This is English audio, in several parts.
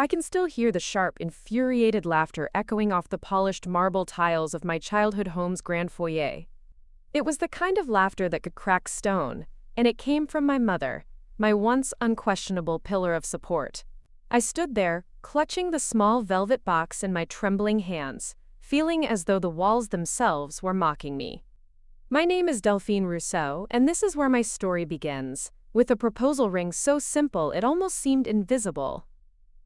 I can still hear the sharp, infuriated laughter echoing off the polished marble tiles of my childhood home's grand foyer. It was the kind of laughter that could crack stone, and it came from my mother, my once unquestionable pillar of support. I stood there, clutching the small velvet box in my trembling hands, feeling as though the walls themselves were mocking me. My name is Delphine Rousseau, and this is where my story begins, with a proposal ring so simple it almost seemed invisible.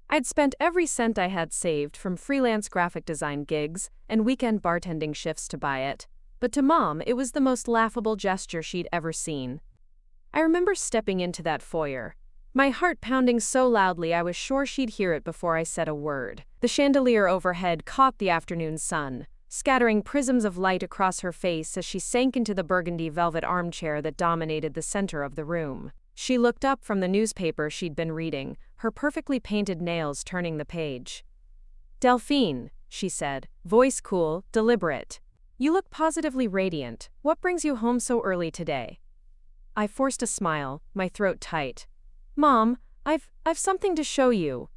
I'd spent every cent I had saved from freelance graphic design gigs and weekend bartending shifts to buy it, but to Mom it was the most laughable gesture she'd ever seen. I remember stepping into that foyer, my heart pounding so loudly I was sure she'd hear it before I said a word. The chandelier overhead caught the afternoon sun, scattering prisms of light across her face as she sank into the burgundy velvet armchair that dominated the center of the room. She looked up from the newspaper she'd been reading, her perfectly painted nails turning the page. "Delphine," she said, voice cool, deliberate. "You look positively radiant. What brings you home so early today?" I forced a smile, my throat tight. "Mom, I've something to show you."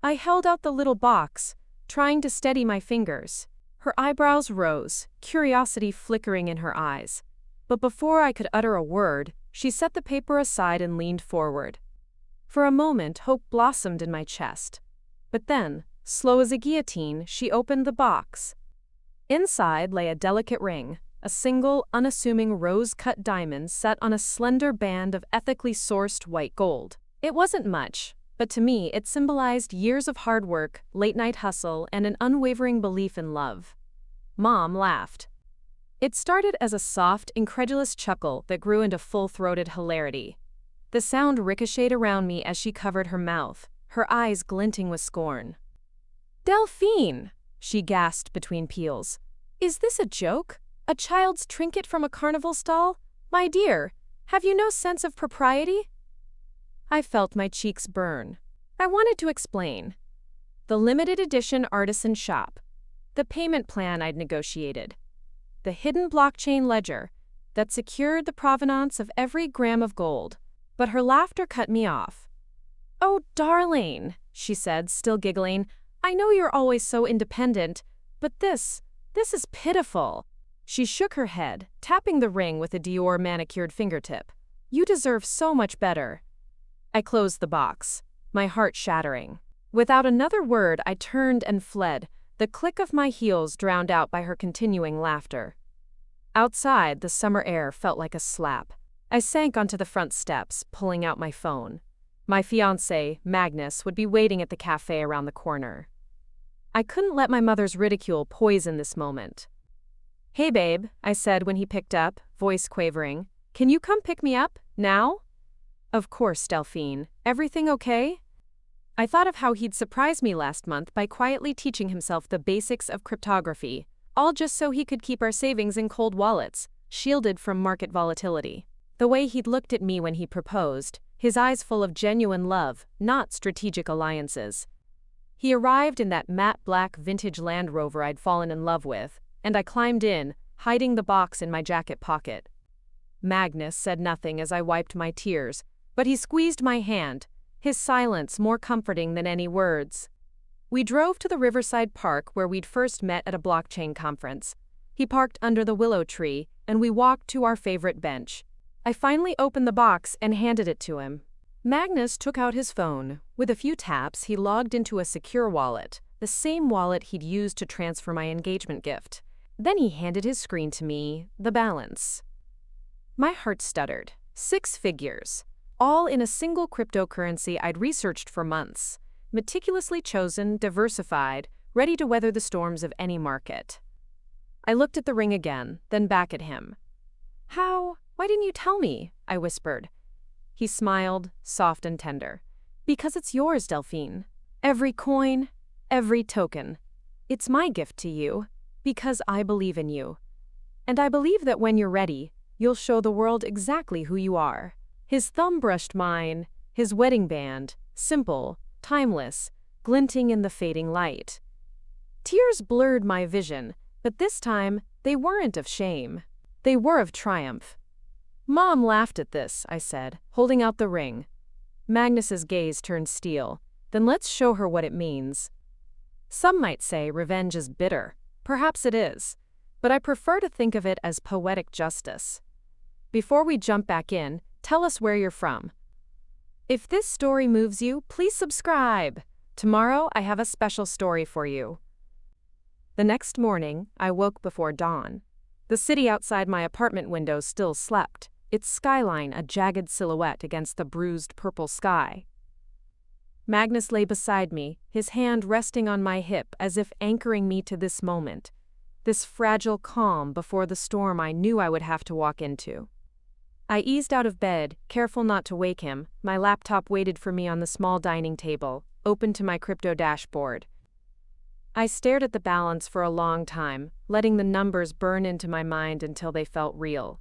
I held out the little box, trying to steady my fingers. Her eyebrows rose, curiosity flickering in her eyes. But before I could utter a word, she set the paper aside and leaned forward. For a moment, hope blossomed in my chest. But then, slow as a guillotine, she opened the box. Inside lay a delicate ring, a single, unassuming rose-cut diamond set on a slender band of ethically sourced white gold. It wasn't much, but to me it symbolized years of hard work, late-night hustle, and an unwavering belief in love. Mom laughed. It started as a soft, incredulous chuckle that grew into full-throated hilarity. The sound ricocheted around me as she covered her mouth, her eyes glinting with scorn. "Delphine!" she gasped between peals. "Is this a joke? A child's trinket from a carnival stall? My dear, have you no sense of propriety?" I felt my cheeks burn. I wanted to explain. The limited edition artisan shop. The payment plan I'd negotiated. The hidden blockchain ledger that secured the provenance of every gram of gold. But her laughter cut me off. "Oh, darling," she said, still giggling, "I know you're always so independent, but this is pitiful." She shook her head, tapping the ring with a Dior manicured fingertip. "You deserve so much better." I closed the box, my heart shattering. Without another word, I turned and fled, the click of my heels drowned out by her continuing laughter. Outside, the summer air felt like a slap. I sank onto the front steps, pulling out my phone. My fiancé, Magnus, would be waiting at the cafe around the corner. I couldn't let my mother's ridicule poison this moment. "Hey babe," I said when he picked up, voice quavering. "Can you come pick me up, now?" "Of course, Delphine. Everything okay?" I thought of how he'd surprised me last month by quietly teaching himself the basics of cryptography, all just so he could keep our savings in cold wallets, shielded from market volatility. The way he'd looked at me when he proposed, his eyes full of genuine love, not strategic alliances. He arrived in that matte black vintage Land Rover I'd fallen in love with, and I climbed in, hiding the box in my jacket pocket. Magnus said nothing as I wiped my tears, but he squeezed my hand, his silence more comforting than any words. We drove to the Riverside Park where we'd first met at a blockchain conference. He parked under the willow tree, and we walked to our favorite bench. I finally opened the box and handed it to him. Magnus took out his phone. With a few taps, he logged into a secure wallet, the same wallet he'd used to transfer my engagement gift. Then he handed his screen to me, the balance. My heart stuttered. 6 figures. All in a single cryptocurrency I'd researched for months. Meticulously chosen, diversified, ready to weather the storms of any market. I looked at the ring again, then back at him. Why didn't you tell me?" I whispered. He smiled, soft and tender. "Because it's yours, Delphine. Every coin, every token. It's my gift to you, because I believe in you. And I believe that when you're ready, you'll show the world exactly who you are." His thumb brushed mine, his wedding band, simple, timeless, glinting in the fading light. Tears blurred my vision, but this time they weren't of shame. They were of triumph. "Mom laughed at this," I said, holding out the ring. Magnus's gaze turned steel. then let's show her what it means. Some might say revenge is bitter. Perhaps it is. But I prefer to think of it as poetic justice. Before we jump back in, tell us where you're from. If this story moves you, please subscribe. Tomorrow, I have a special story for you. The next morning, I woke before dawn. The city outside my apartment window still slept, its skyline a jagged silhouette against the bruised purple sky. Magnus lay beside me, his hand resting on my hip as if anchoring me to this moment, this fragile calm before the storm I knew I would have to walk into. I eased out of bed, careful not to wake him. My laptop waited for me on the small dining table, open to my crypto dashboard. I stared at the balance for a long time, letting the numbers burn into my mind until they felt real.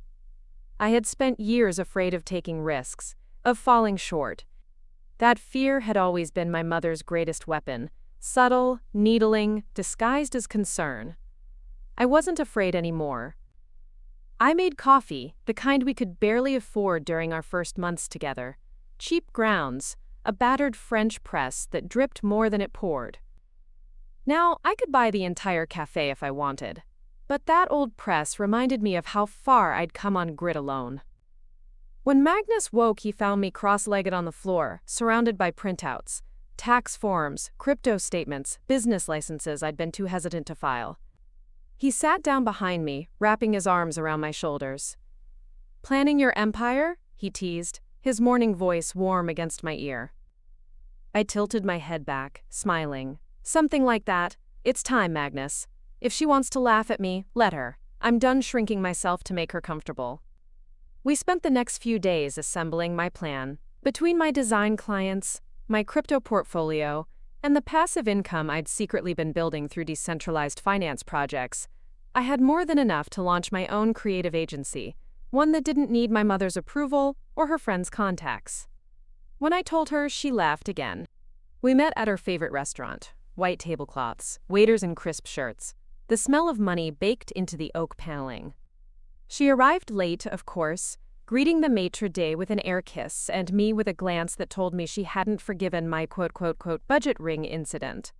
I had spent years afraid of taking risks, of falling short. That fear had always been my mother's greatest weapon, subtle, needling, disguised as concern. I wasn't afraid anymore. I made coffee, the kind we could barely afford during our first months together. Cheap grounds, a battered French press that dripped more than it poured. Now, I could buy the entire cafe if I wanted. But that old press reminded me of how far I'd come on grit alone. When Magnus woke, he found me cross-legged on the floor, surrounded by printouts, tax forms, crypto statements, business licenses I'd been too hesitant to file. He sat down behind me, wrapping his arms around my shoulders. "Planning your empire?" he teased, his morning voice warm against my ear. I tilted my head back, smiling. "Something like that. It's time, Magnus. If she wants to laugh at me, let her. I'm done shrinking myself to make her comfortable." We spent the next few days assembling my plan. Between my design clients, my crypto portfolio, and the passive income I'd secretly been building through decentralized finance projects, I had more than enough to launch my own creative agency, one that didn't need my mother's approval or her friends' contacts. When I told her, she laughed again. We met at her favorite restaurant, white tablecloths, waiters in crisp shirts, the smell of money baked into the oak paneling. She arrived late, of course, greeting the maitre d' with an air kiss and me with a glance that told me she hadn't forgiven my quote-quote-quote budget ring incident.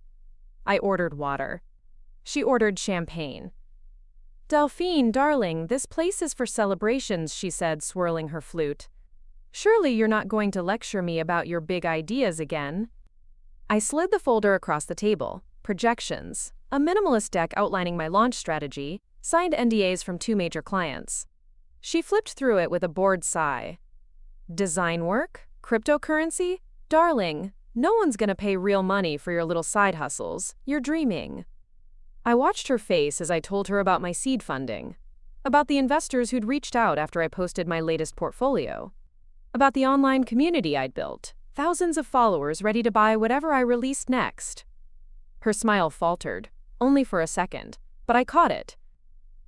I ordered water. She ordered champagne. "Delphine, darling, this place is for celebrations," she said, swirling her flute. "Surely you're not going to lecture me about your big ideas again?" I slid the folder across the table. Projections, a minimalist deck outlining my launch strategy, signed NDAs from 2 major clients. She flipped through it with a bored sigh. "Design work? Cryptocurrency? Darling, no one's gonna pay real money for your little side hustles. You're dreaming." I watched her face as I told her about my seed funding, about the investors who'd reached out after I posted my latest portfolio, about the online community I'd built, thousands of followers ready to buy whatever I released next. Her smile faltered, only for a second, but I caught it.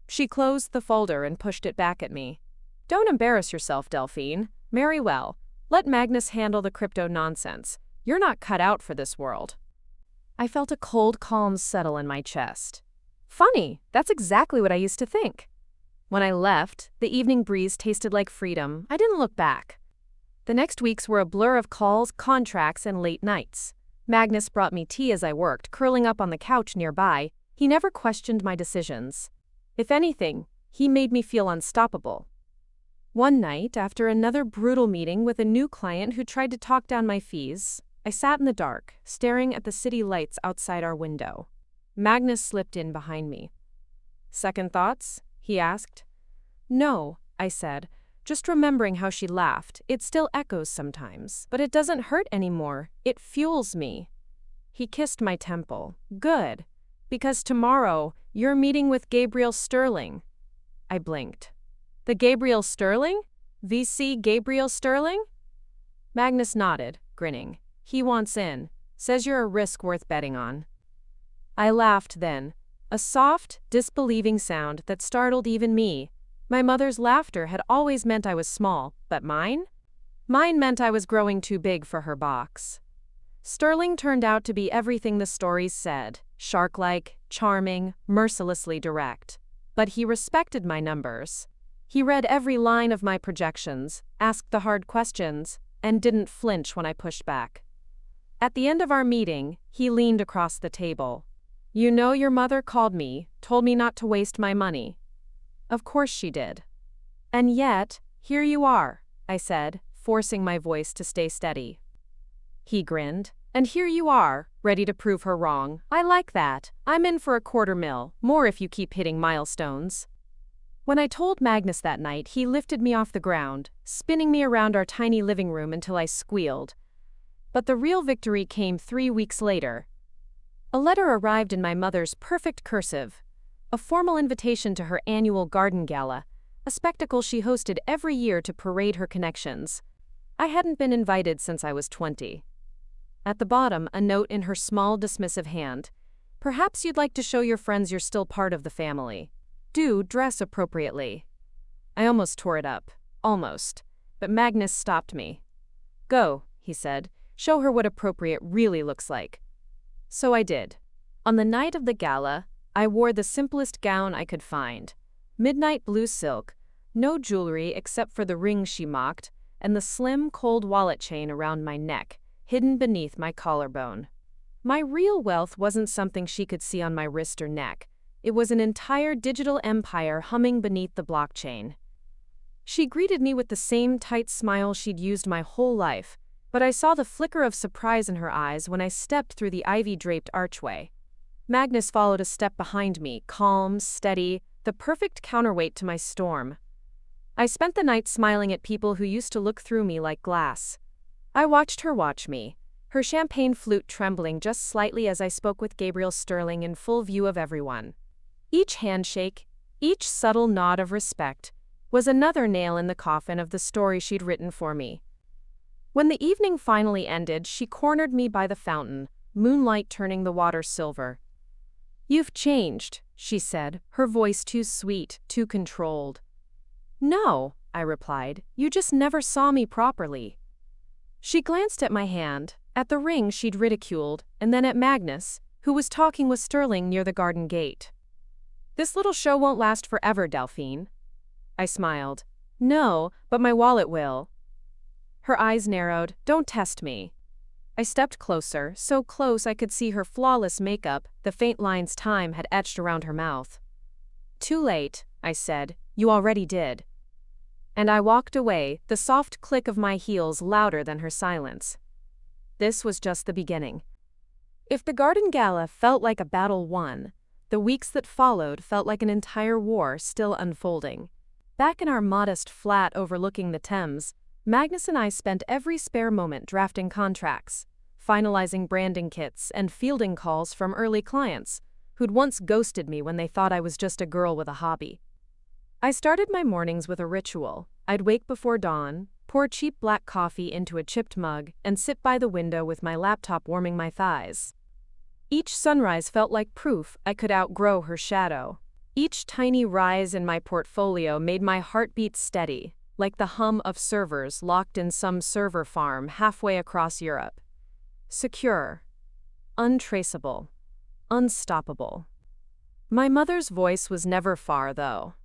She closed the folder and pushed it back at me. "Don't embarrass yourself, Delphine. Marry well. Let Magnus handle the crypto nonsense. You're not cut out for this world." I felt a cold calm settle in my chest. Funny, that's exactly what I used to think. When I left, the evening breeze tasted like freedom. I didn't look back. The next weeks were a blur of calls, contracts, and late nights. Magnus brought me tea as I worked, curling up on the couch nearby. He never questioned my decisions. If anything, he made me feel unstoppable. One night, after another brutal meeting with a new client who tried to talk down my fees, I sat in the dark, staring at the city lights outside our window. Magnus slipped in behind me. "Second thoughts?" he asked. "No," I said, just remembering how she laughed. "It still echoes sometimes, but it doesn't hurt anymore. It fuels me." He kissed my temple. "Good, because tomorrow you're meeting with Gabriel Sterling." I blinked. "The Gabriel Sterling? VC Gabriel Sterling?" Magnus nodded, grinning. "He wants in. Says you're a risk worth betting on." I laughed then, a soft, disbelieving sound that startled even me. My mother's laughter had always meant I was small, but mine? Mine meant I was growing too big for her box. Sterling turned out to be everything the stories said, shark-like, charming, mercilessly direct. But he respected my numbers. He read every line of my projections, asked the hard questions, and didn't flinch when I pushed back. At the end of our meeting, he leaned across the table. "You know your mother called me, told me not to waste my money." Of course she did. "And yet, here you are," I said, forcing my voice to stay steady. He grinned. "And here you are, ready to prove her wrong. I like that. I'm in for $250,000, more if you keep hitting milestones." When I told Magnus that night, he lifted me off the ground, spinning me around our tiny living room until I squealed. But the real victory came 3 weeks later. A letter arrived in my mother's perfect cursive, a formal invitation to her annual garden gala, a spectacle she hosted every year to parade her connections. I hadn't been invited since I was 20. At the bottom, a note in her small, dismissive hand. "Perhaps you'd like to show your friends you're still part of the family. Do dress appropriately." I almost tore it up. Almost. But Magnus stopped me. "Go," he said. "Show her what appropriate really looks like." So I did. On the night of the gala, I wore the simplest gown I could find. Midnight blue silk, no jewelry except for the ring she mocked, and the slim, cold wallet chain around my neck, hidden beneath my collarbone. My real wealth wasn't something she could see on my wrist or neck. It was an entire digital empire humming beneath the blockchain. She greeted me with the same tight smile she'd used my whole life, but I saw the flicker of surprise in her eyes when I stepped through the ivy-draped archway. Magnus followed a step behind me, calm, steady, the perfect counterweight to my storm. I spent the night smiling at people who used to look through me like glass. I watched her watch me, her champagne flute trembling just slightly as I spoke with Gabriel Sterling in full view of everyone. Each handshake, each subtle nod of respect, was another nail in the coffin of the story she'd written for me. When the evening finally ended, she cornered me by the fountain, moonlight turning the water silver. "You've changed," she said, her voice too sweet, too controlled. "No," I replied, "you just never saw me properly." She glanced at my hand, at the ring she'd ridiculed, and then at Magnus, who was talking with Sterling near the garden gate. "This little show won't last forever, Delphine." I smiled. "No, but my wallet will." Her eyes narrowed. "Don't test me." I stepped closer, so close I could see her flawless makeup, the faint lines time had etched around her mouth. "Too late," I said. "You already did." And I walked away, the soft click of my heels louder than her silence. This was just the beginning. If the garden gala felt like a battle won, the weeks that followed felt like an entire war still unfolding. Back in our modest flat overlooking the Thames, Magnus and I spent every spare moment drafting contracts, finalizing branding kits, and fielding calls from early clients who'd once ghosted me when they thought I was just a girl with a hobby. I started my mornings with a ritual. I'd wake before dawn, pour cheap black coffee into a chipped mug, and sit by the window with my laptop warming my thighs. Each sunrise felt like proof I could outgrow her shadow. Each tiny rise in my portfolio made my heartbeat steady, like the hum of servers locked in some server farm halfway across Europe. Secure, untraceable, unstoppable. My mother's voice was never far, though.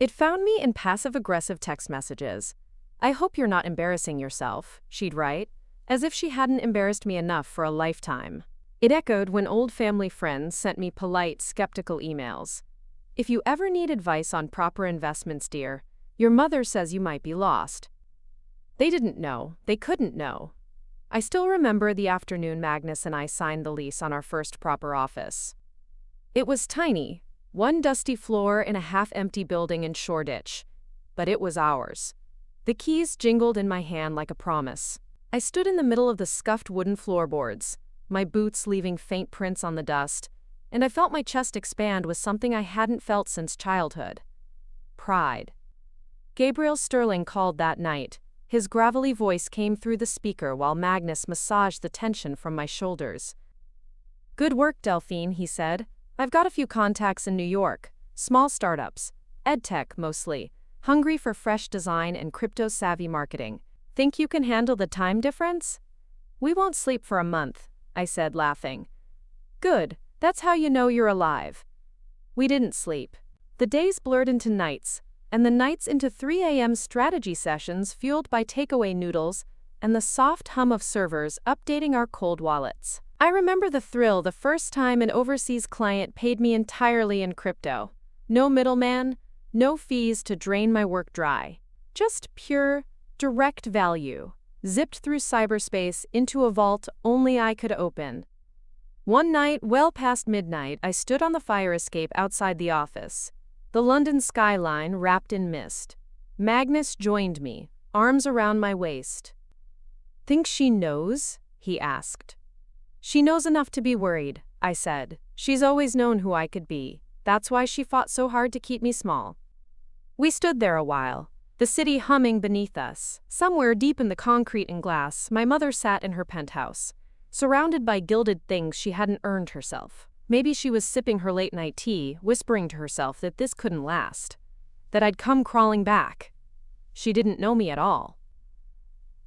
It found me in passive-aggressive text messages. "I hope you're not embarrassing yourself," she'd write, as if she hadn't embarrassed me enough for a lifetime. It echoed when old family friends sent me polite, skeptical emails. "If you ever need advice on proper investments, dear, your mother says you might be lost." They didn't know. They couldn't know. I still remember the afternoon Magnus and I signed the lease on our first proper office. It was tiny, one dusty floor in a half-empty building in Shoreditch, but it was ours. The keys jingled in my hand like a promise. I stood in the middle of the scuffed wooden floorboards, my boots leaving faint prints on the dust, and I felt my chest expand with something I hadn't felt since childhood. Pride. Gabriel Sterling called that night. His gravelly voice came through the speaker while Magnus massaged the tension from my shoulders. "Good work, Delphine," he said. "I've got a few contacts in New York, small startups, edtech mostly, hungry for fresh design and crypto-savvy marketing. Think you can handle the time difference?" "We won't sleep for a month," I said, laughing. "Good, that's how you know you're alive." We didn't sleep. The days blurred into nights, and the nights into 3 a.m. strategy sessions fueled by takeaway noodles, and the soft hum of servers updating our cold wallets. I remember the thrill the first time an overseas client paid me entirely in crypto. No middleman, no fees to drain my work dry. Just pure, direct value, zipped through cyberspace into a vault only I could open. One night, well past midnight, I stood on the fire escape outside the office, the London skyline wrapped in mist. Magnus joined me, arms around my waist. "Think she knows?" he asked. "She knows enough to be worried," I said. "She's always known who I could be. That's why she fought so hard to keep me small." We stood there a while, the city humming beneath us. Somewhere deep in the concrete and glass, my mother sat in her penthouse, surrounded by gilded things she hadn't earned herself. Maybe she was sipping her late-night tea, whispering to herself that this couldn't last, that I'd come crawling back. She didn't know me at all.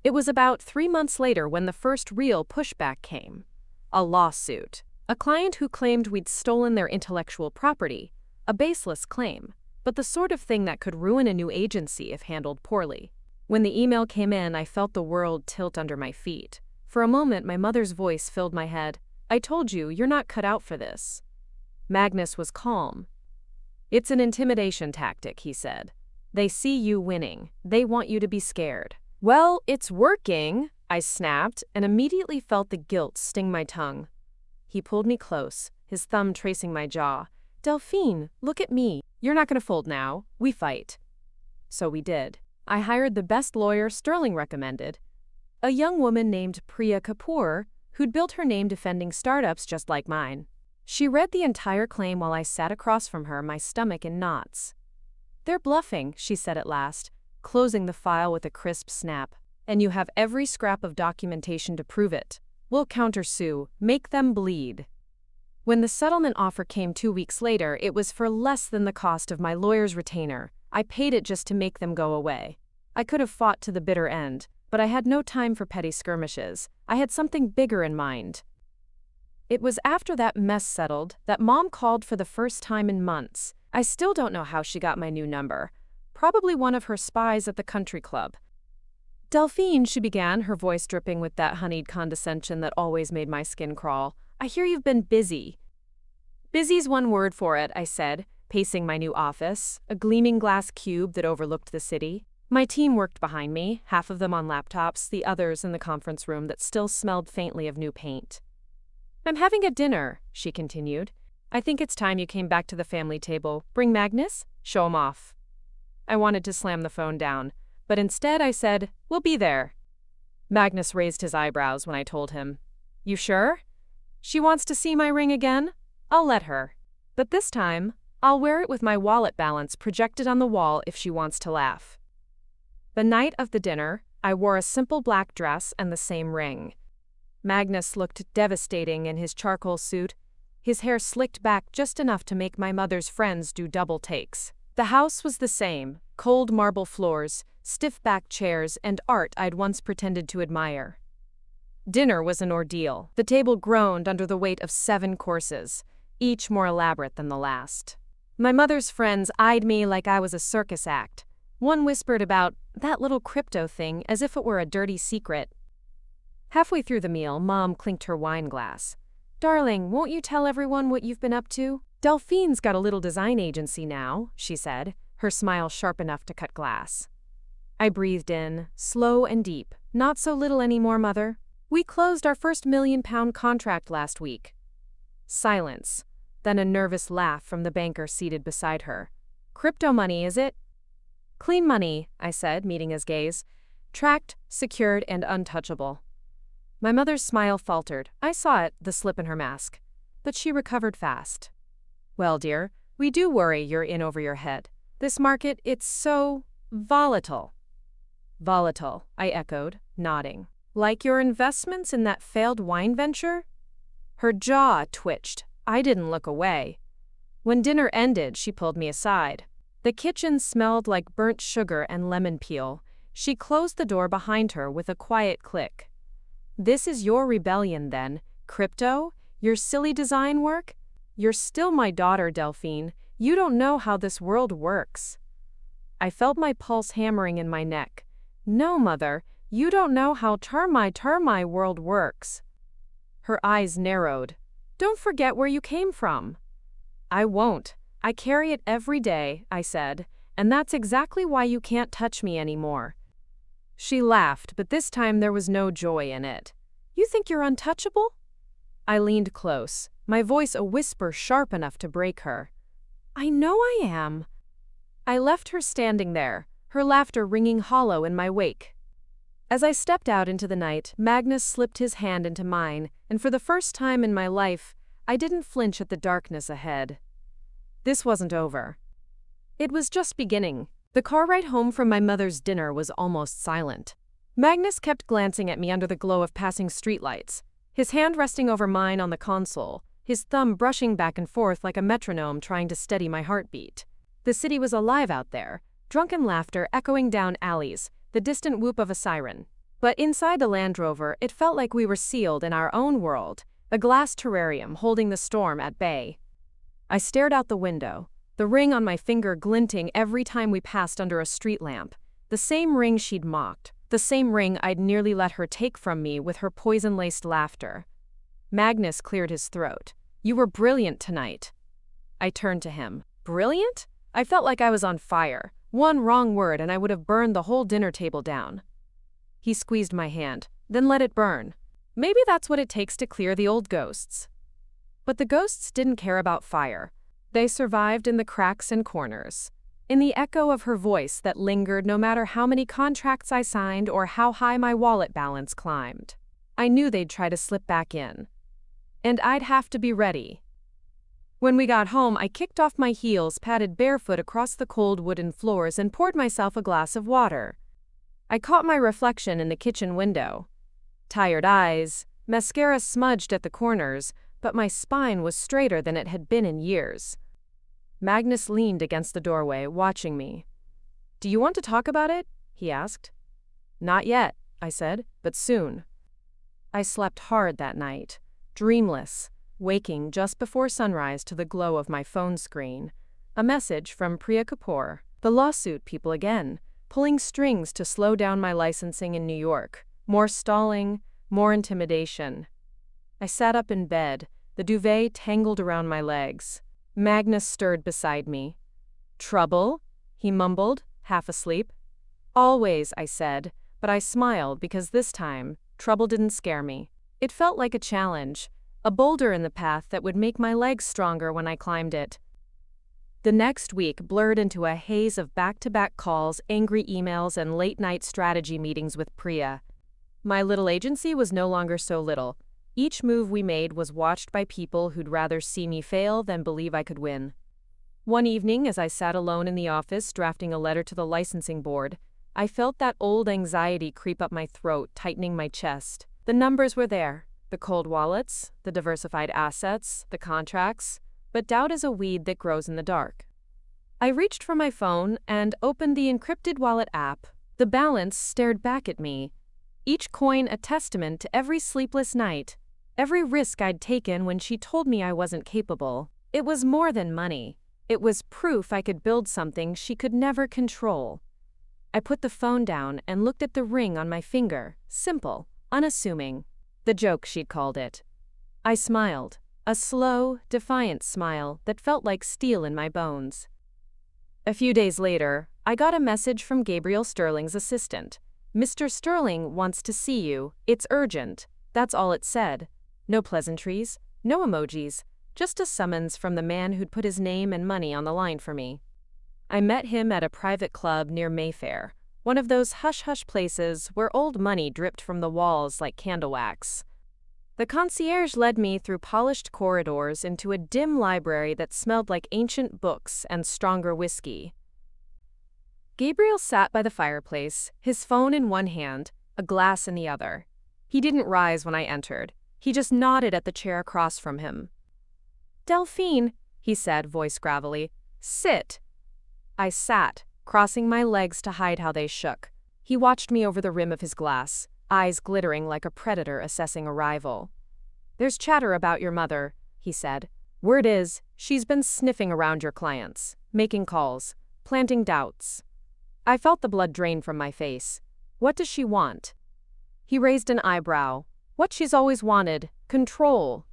It was about 3 months later when the first real pushback came. A lawsuit. A client who claimed we'd stolen their intellectual property, a baseless claim, but the sort of thing that could ruin a new agency if handled poorly. When the email came in, I felt the world tilt under my feet. For a moment, my mother's voice filled my head. "I told you, you're not cut out for this." Magnus was calm. "It's an intimidation tactic," he said. "They see you winning. They want you to be scared." "Well, it's working," I snapped, and immediately felt the guilt sting my tongue. He pulled me close, his thumb tracing my jaw. "Delphine, look at me. You're not going to fold now. We fight." So we did. I hired the best lawyer Sterling recommended, a young woman named Priya Kapoor, who'd built her name defending startups just like mine. She read the entire claim while I sat across from her, my stomach in knots. "They're bluffing," she said at last, closing the file with a crisp snap. "And you have every scrap of documentation to prove it. We'll countersue, make them bleed." When the settlement offer came 2 weeks later, it was for less than the cost of my lawyer's retainer. I paid it just to make them go away. I could have fought to the bitter end, but I had no time for petty skirmishes. I had something bigger in mind. It was after that mess settled that Mom called for the first time in months. I still don't know how she got my new number. Probably one of her spies at the country club. "Delphine," she began, her voice dripping with that honeyed condescension that always made my skin crawl. "I hear you've been busy." "Busy's one word for it," I said, pacing my new office, a gleaming glass cube that overlooked the city. My team worked behind me, half of them on laptops, the others in the conference room that still smelled faintly of new paint. "I'm having a dinner," she continued. "I think it's time you came back to the family table. Bring Magnus? Show him off." I wanted to slam the phone down, but instead I said, "We'll be there." Magnus raised his eyebrows when I told him. "You sure? She wants to see my ring again? I'll let her. But this time, I'll wear it with my wallet balance projected on the wall if she wants to laugh." The night of the dinner, I wore a simple black dress and the same ring. Magnus looked devastating in his charcoal suit, his hair slicked back just enough to make my mother's friends do double takes. The house was the same, cold marble floors, stiff back chairs, and art I'd once pretended to admire. Dinner was an ordeal. The table groaned under the weight of 7 courses, each more elaborate than the last. My mother's friends eyed me like I was a circus act. One whispered about that little crypto thing as if it were a dirty secret. Halfway through the meal, Mom clinked her wine glass. "Darling, won't you tell everyone what you've been up to? Delphine's got a little design agency now," she said, her smile sharp enough to cut glass. I breathed in, slow and deep. "Not so little anymore, Mother. We closed our first £1 million contract last week." Silence, then a nervous laugh from the banker seated beside her. "Crypto money, is it?" "Clean money," I said, meeting his gaze. "Tracked, secured, and untouchable." My mother's smile faltered. I saw it, the slip in her mask. But she recovered fast. "Well, dear, we do worry you're in over your head. This market, it's so volatile." "Volatile," I echoed, nodding. "Like your investments in that failed wine venture?" Her jaw twitched. I didn't look away. When dinner ended, she pulled me aside. The kitchen smelled like burnt sugar and lemon peel. She closed the door behind her with a quiet click. "This is your rebellion, then. Crypto? Your silly design work? You're still my daughter, Delphine. You don't know how this world works." I felt my pulse hammering in my neck. "No, Mother. You don't know how termite world works. Her eyes narrowed. Don't forget where you came from. I won't. I carry it every day, I said, and that's exactly why you can't touch me anymore. She laughed, but this time there was no joy in it. You think you're untouchable? I leaned close, my voice a whisper sharp enough to break her. I know I am. I left her standing there, her laughter ringing hollow in my wake. As I stepped out into the night, Magnus slipped his hand into mine, and for the first time in my life, I didn't flinch at the darkness ahead. This wasn't over. It was just beginning. The car ride home from my mother's dinner was almost silent. Magnus kept glancing at me under the glow of passing streetlights, his hand resting over mine on the console, his thumb brushing back and forth like a metronome trying to steady my heartbeat. The city was alive out there, drunken laughter echoing down alleys, the distant whoop of a siren. But inside the Land Rover, it felt like we were sealed in our own world, a glass terrarium holding the storm at bay. I stared out the window, the ring on my finger glinting every time we passed under a street lamp, the same ring she'd mocked, the same ring I'd nearly let her take from me with her poison-laced laughter. Magnus cleared his throat. You were brilliant tonight. I turned to him. Brilliant? I felt like I was on fire. One wrong word and I would have burned the whole dinner table down. He squeezed my hand, then let it burn. Maybe that's what it takes to clear the old ghosts. But the ghosts didn't care about fire. They survived in the cracks and corners, in the echo of her voice that lingered no matter how many contracts I signed or how high my wallet balance climbed. I knew they'd try to slip back in. And I'd have to be ready. When we got home, I kicked off my heels, padded barefoot across the cold wooden floors, and poured myself a glass of water. I caught my reflection in the kitchen window. Tired eyes, mascara smudged at the corners, but my spine was straighter than it had been in years. Magnus leaned against the doorway, watching me. Do you want to talk about it? He asked. Not yet, I said, but soon. I slept hard that night, dreamless, waking just before sunrise to the glow of my phone screen. A message from Priya Kapoor, the lawsuit people again, pulling strings to slow down my licensing in New York. More stalling, more intimidation. I sat up in bed, the duvet tangled around my legs. Magnus stirred beside me. Trouble? He mumbled, half asleep. Always, I said, but I smiled because this time, trouble didn't scare me. It felt like a challenge, a boulder in the path that would make my legs stronger when I climbed it. The next week blurred into a haze of back-to-back calls, angry emails, and late-night strategy meetings with Priya. My little agency was no longer so little. Each move we made was watched by people who'd rather see me fail than believe I could win. One evening, as I sat alone in the office drafting a letter to the licensing board, I felt that old anxiety creep up my throat, tightening my chest. The numbers were there, the cold wallets, the diversified assets, the contracts, but doubt is a weed that grows in the dark. I reached for my phone and opened the encrypted wallet app. The balance stared back at me, each coin a testament to every sleepless night, every risk I'd taken when she told me I wasn't capable. It was more than money. It was proof I could build something she could never control. I put the phone down and looked at the ring on my finger, simple, unassuming. The joke, she'd called it. I smiled, a slow, defiant smile that felt like steel in my bones. A few days later, I got a message from Gabriel Sterling's assistant. Mr. Sterling wants to see you. It's urgent. That's all it said. No pleasantries, no emojis, just a summons from the man who'd put his name and money on the line for me. I met him at a private club near Mayfair, one of those hush-hush places where old money dripped from the walls like candle wax. The concierge led me through polished corridors into a dim library that smelled like ancient books and stronger whiskey. Gabriel sat by the fireplace, his phone in one hand, a glass in the other. He didn't rise when I entered. He just nodded at the chair across from him. Delphine, he said, voice gravelly, sit. I sat, crossing my legs to hide how they shook. He watched me over the rim of his glass, eyes glittering like a predator assessing a rival. There's chatter about your mother, he said. Word is, she's been sniffing around your clients, making calls, planting doubts. I felt the blood drain from my face. What does she want? He raised an eyebrow. What she's always wanted, control.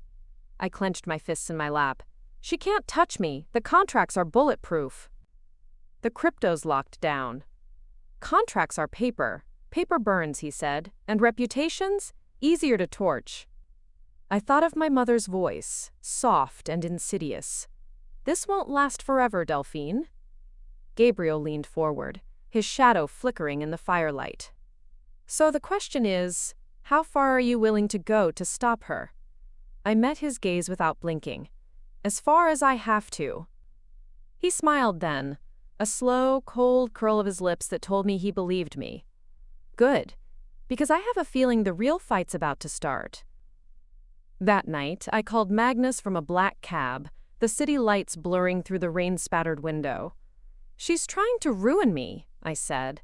I clenched my fists in my lap. She can't touch me. The contracts are bulletproof. The crypto's locked down. Contracts are paper. Paper burns, he said, and reputations? Easier to torch. I thought of my mother's voice, soft and insidious. This won't last forever, Delphine. Gabriel leaned forward, his shadow flickering in the firelight. So the question is, how far are you willing to go to stop her? I met his gaze without blinking. As far as I have to. He smiled then, a slow, cold curl of his lips that told me he believed me. Good, because I have a feeling the real fight's about to start. That night, I called Magnus from a black cab, the city lights blurring through the rain-spattered window. She's trying to ruin me, I said.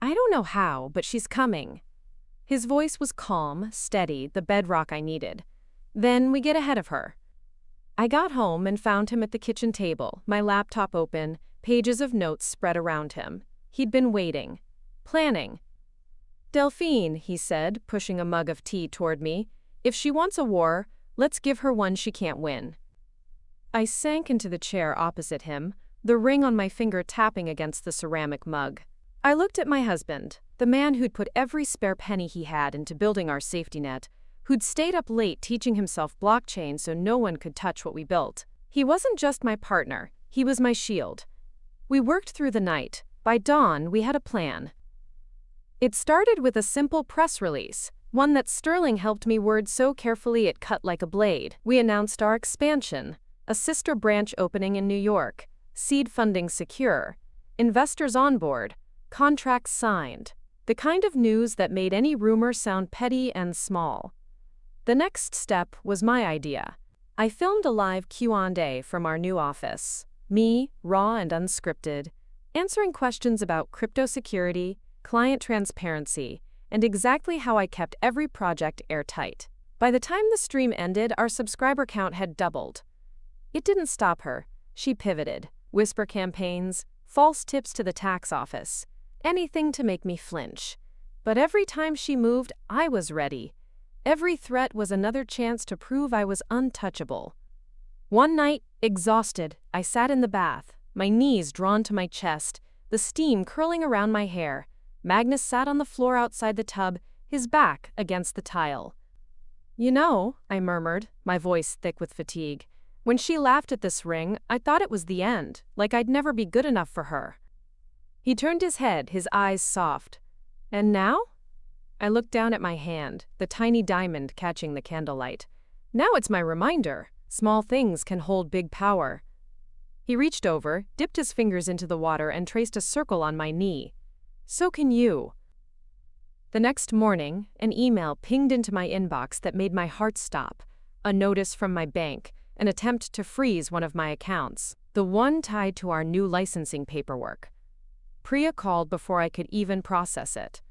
I don't know how, but she's coming. His voice was calm, steady, the bedrock I needed. Then we get ahead of her. I got home and found him at the kitchen table, my laptop open, pages of notes spread around him. He'd been waiting, planning. Delphine, he said, pushing a mug of tea toward me, if she wants a war, let's give her one she can't win. I sank into the chair opposite him, the ring on my finger tapping against the ceramic mug. I looked at my husband, the man who'd put every spare penny he had into building our safety net, who'd stayed up late teaching himself blockchain so no one could touch what we built. He wasn't just my partner, he was my shield. We worked through the night. By dawn, we had a plan. It started with a simple press release, one that Sterling helped me word so carefully it cut like a blade. We announced our expansion, a sister branch opening in New York, seed funding secure, investors on board, contracts signed, the kind of news that made any rumor sound petty and small. The next step was my idea. I filmed a live Q&A from our new office, me, raw and unscripted, answering questions about crypto security, client transparency, and exactly how I kept every project airtight. By the time the stream ended, our subscriber count had doubled. It didn't stop her. She pivoted. Whisper campaigns, false tips to the tax office, anything to make me flinch. But every time she moved, I was ready. Every threat was another chance to prove I was untouchable. One night, exhausted, I sat in the bath, my knees drawn to my chest, the steam curling around my hair. Magnus sat on the floor outside the tub, his back against the tile. You know, I murmured, my voice thick with fatigue. When she laughed at this ring, I thought it was the end, like I'd never be good enough for her. He turned his head, his eyes soft. And now? I looked down at my hand, the tiny diamond catching the candlelight. Now it's my reminder. Small things can hold big power. He reached over, dipped his fingers into the water and traced a circle on my knee. So can you. The next morning, an email pinged into my inbox that made my heart stop. A notice from my bank, an attempt to freeze one of my accounts, the one tied to our new licensing paperwork. Priya called before I could even process it.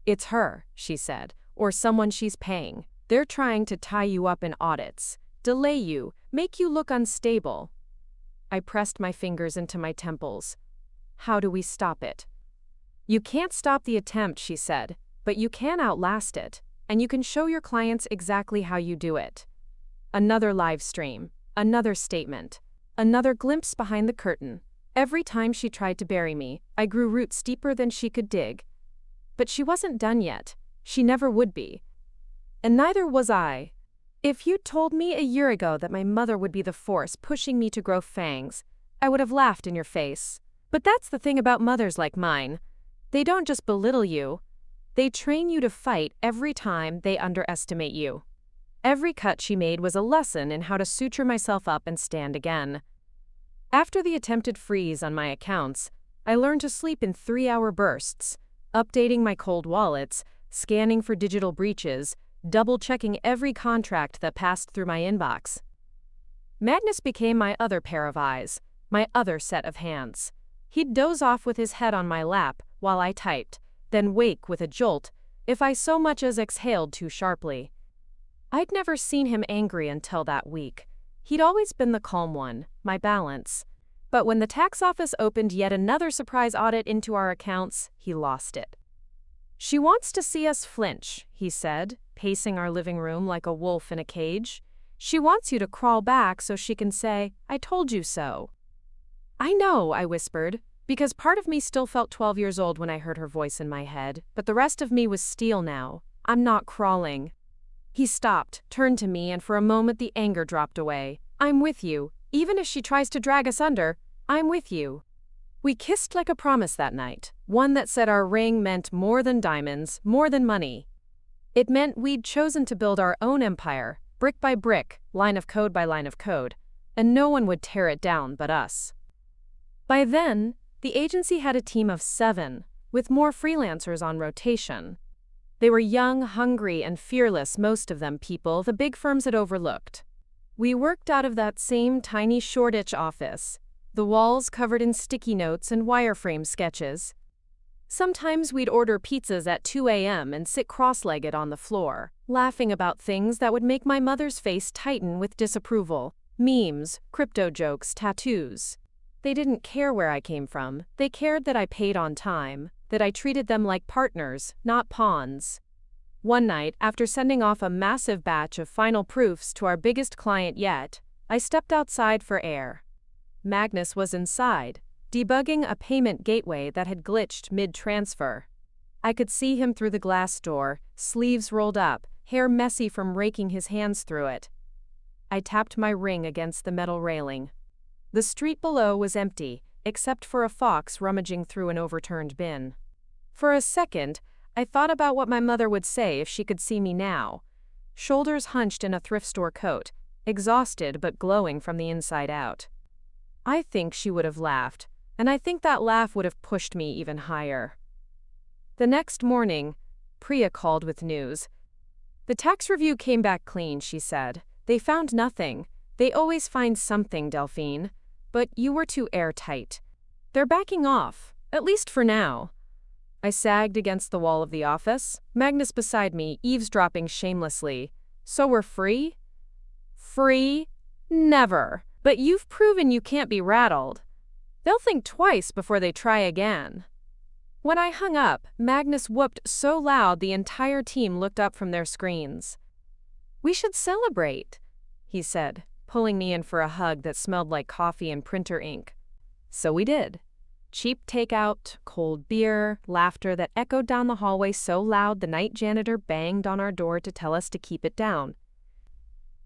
It's her, she said, or someone she's paying. They're trying to tie you up in audits, delay you, make you look unstable. I pressed my fingers into my temples. How do we stop it? You can't stop the attempt, she said, but you can outlast it, and you can show your clients exactly how you do it. Another live stream, another statement, another glimpse behind the curtain. Every time she tried to bury me, I grew roots deeper than she could dig. But she wasn't done yet. She never would be. And neither was I. If you'd told me a year ago that my mother would be the force pushing me to grow fangs, I would have laughed in your face. But that's the thing about mothers like mine. They don't just belittle you. They train you to fight every time they underestimate you. Every cut she made was a lesson in how to suture myself up and stand again. After the attempted freeze on my accounts, I learned to sleep in 3-hour bursts, updating my cold wallets, scanning for digital breaches, double-checking every contract that passed through my inbox. Magnus became my other pair of eyes, my other set of hands. He'd doze off with his head on my lap while I typed, then wake with a jolt if I so much as exhaled too sharply. I'd never seen him angry until that week. He'd always been the calm one, my balance. But when the tax office opened yet another surprise audit into our accounts, he lost it. She wants to see us flinch, he said, pacing our living room like a wolf in a cage. She wants you to crawl back so she can say, "I told you so." I know, I whispered, because part of me still felt 12 years old when I heard her voice in my head, but the rest of me was steel now. I'm not crawling. He stopped, turned to me, and for a moment the anger dropped away. I'm with you. Even if she tries to drag us under, I'm with you. We kissed like a promise that night, one that said our ring meant more than diamonds, more than money. It meant we'd chosen to build our own empire, brick by brick, line of code by line of code, and no one would tear it down but us. By then, the agency had a team of 7, with more freelancers on rotation. They were young, hungry, and fearless, most of them people the big firms had overlooked. We worked out of that same tiny Shoreditch office, the walls covered in sticky notes and wireframe sketches. Sometimes we'd order pizzas at 2 a.m. and sit cross-legged on the floor, laughing about things that would make my mother's face tighten with disapproval. Memes, crypto jokes, tattoos. They didn't care where I came from. They cared that I paid on time, that I treated them like partners, not pawns. One night, after sending off a massive batch of final proofs to our biggest client yet, I stepped outside for air. Magnus was inside, debugging a payment gateway that had glitched mid-transfer. I could see him through the glass door, sleeves rolled up, hair messy from raking his hands through it. I tapped my ring against the metal railing. The street below was empty, except for a fox rummaging through an overturned bin. For a second, I thought about what my mother would say if she could see me now. Shoulders hunched in a thrift store coat, exhausted but glowing from the inside out. I think she would have laughed, and I think that laugh would have pushed me even higher. The next morning, Priya called with news. The tax review came back clean, she said. They found nothing. They always find something, Delphine. But you were too airtight. They're backing off, at least for now. I sagged against the wall of the office, Magnus beside me, eavesdropping shamelessly. So we're free? Free? Never. But you've proven you can't be rattled. They'll think twice before they try again. When I hung up, Magnus whooped so loud the entire team looked up from their screens. We should celebrate, he said, pulling me in for a hug that smelled like coffee and printer ink. So we did. Cheap takeout, cold beer, laughter that echoed down the hallway so loud the night janitor banged on our door to tell us to keep it down.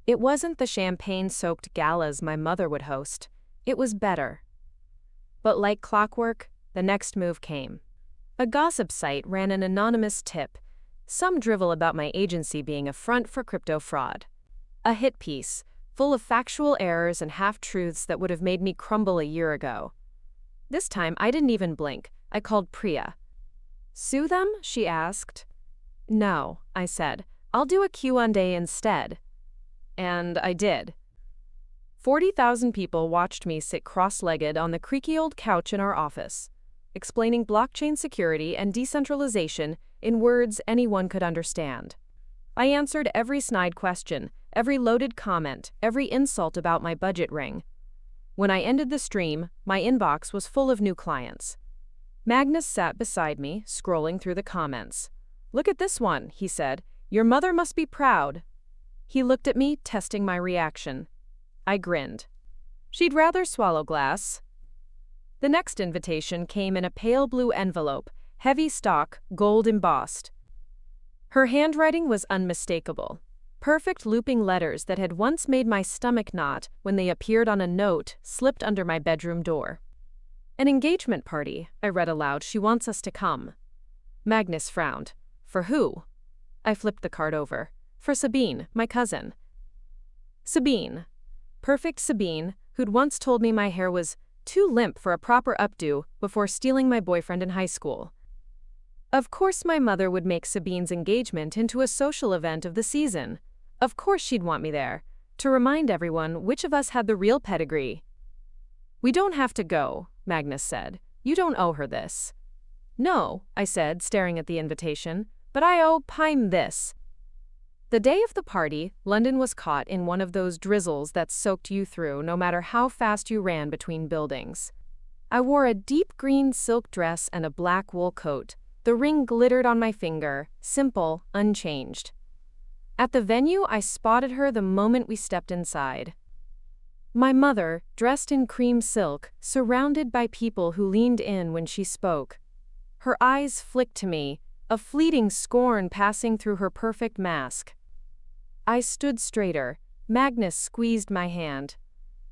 It wasn't the champagne-soaked galas my mother would host. It was better. But like clockwork, the next move came. A gossip site ran an anonymous tip, some drivel about my agency being a front for crypto fraud. A hit piece, full of factual errors and half-truths that would have made me crumble a year ago. This time, I didn't even blink. I called Priya. Sue them? She asked. No, I said. I'll do a Q&A instead. And I did. 40,000 people watched me sit cross-legged on the creaky old couch in our office, explaining blockchain security and decentralization in words anyone could understand. I answered every snide question, every loaded comment, every insult about my budget ring. When I ended the stream, my inbox was full of new clients. Magnus sat beside me, scrolling through the comments. Look at this one, he said. Your mother must be proud. He looked at me, testing my reaction. I grinned. She'd rather swallow glass. The next invitation came in a pale blue envelope, heavy stock, gold embossed. Her handwriting was unmistakable. Perfect looping letters that had once made my stomach knot when they appeared on a note slipped under my bedroom door. An engagement party, I read aloud. She wants us to come. Magnus frowned. For who? I flipped the card over. For Sabine, my cousin. Sabine. Perfect Sabine, who'd once told me my hair was too limp for a proper updo before stealing my boyfriend in high school. Of course my mother would make Sabine's engagement into a social event of the season. Of course she'd want me there, to remind everyone which of us had the real pedigree. We don't have to go, Magnus said. You don't owe her this. No, I said, staring at the invitation, but I owe Pime this. The day of the party, London was caught in one of those drizzles that soaked you through no matter how fast you ran between buildings. I wore a deep green silk dress and a black wool coat, The ring glittered on my finger, simple, unchanged. At the venue, I spotted her the moment we stepped inside. My mother, dressed in cream silk, surrounded by people who leaned in when she spoke. Her eyes flicked to me, a fleeting scorn passing through her perfect mask. I stood straighter. Magnus squeezed my hand.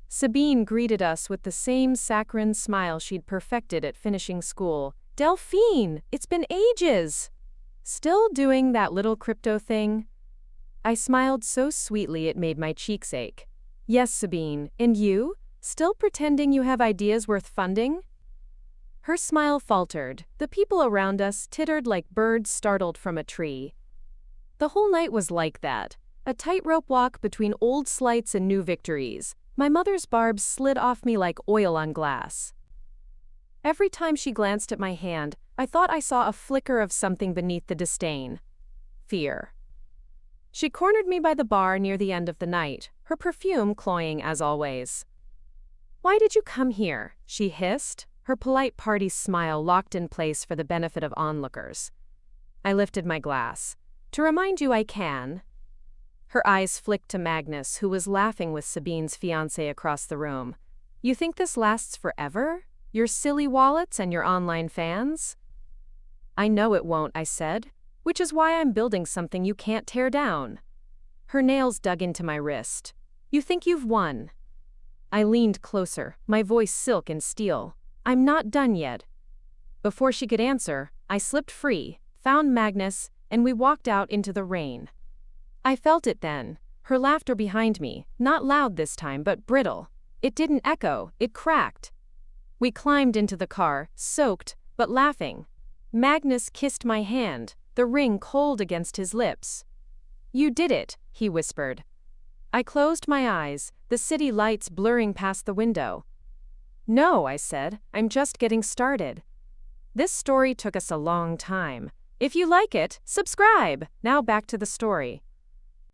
Sabine greeted us with the same saccharine smile she'd perfected at finishing school. "Delphine, it's been ages! Still doing that little crypto thing?" I smiled so sweetly it made my cheeks ache. "Yes, Sabine, and you? Still pretending you have ideas worth funding?" Her smile faltered. The people around us tittered like birds startled from a tree. The whole night was like that, a tightrope walk between old slights and new victories. My mother's barbs slid off me like oil on glass. Every time she glanced at my hand, I thought I saw a flicker of something beneath the disdain. Fear. She cornered me by the bar near the end of the night, her perfume cloying as always. "Why did you come here?" she hissed, her polite party smile locked in place for the benefit of onlookers. I lifted my glass. "To remind you I can." Her eyes flicked to Magnus, who was laughing with Sabine's fiancé across the room. "You think this lasts forever? Your silly wallets and your online fans?" "I know it won't," I said, "which is why I'm building something you can't tear down." Her nails dug into my wrist. "You think you've won?" I leaned closer, my voice silk and steel. "I'm not done yet." Before she could answer, I slipped free, found Magnus, and we walked out into the rain. I felt it then, her laughter behind me, not loud this time but brittle. It didn't echo, it cracked. We climbed into the car, soaked, but laughing. Magnus kissed my hand, the ring cold against his lips. "You did it," he whispered. I closed my eyes, the city lights blurring past the window. "No," I said, "I'm just getting started." This story took us a long time. If you like it, subscribe! Now back to the story.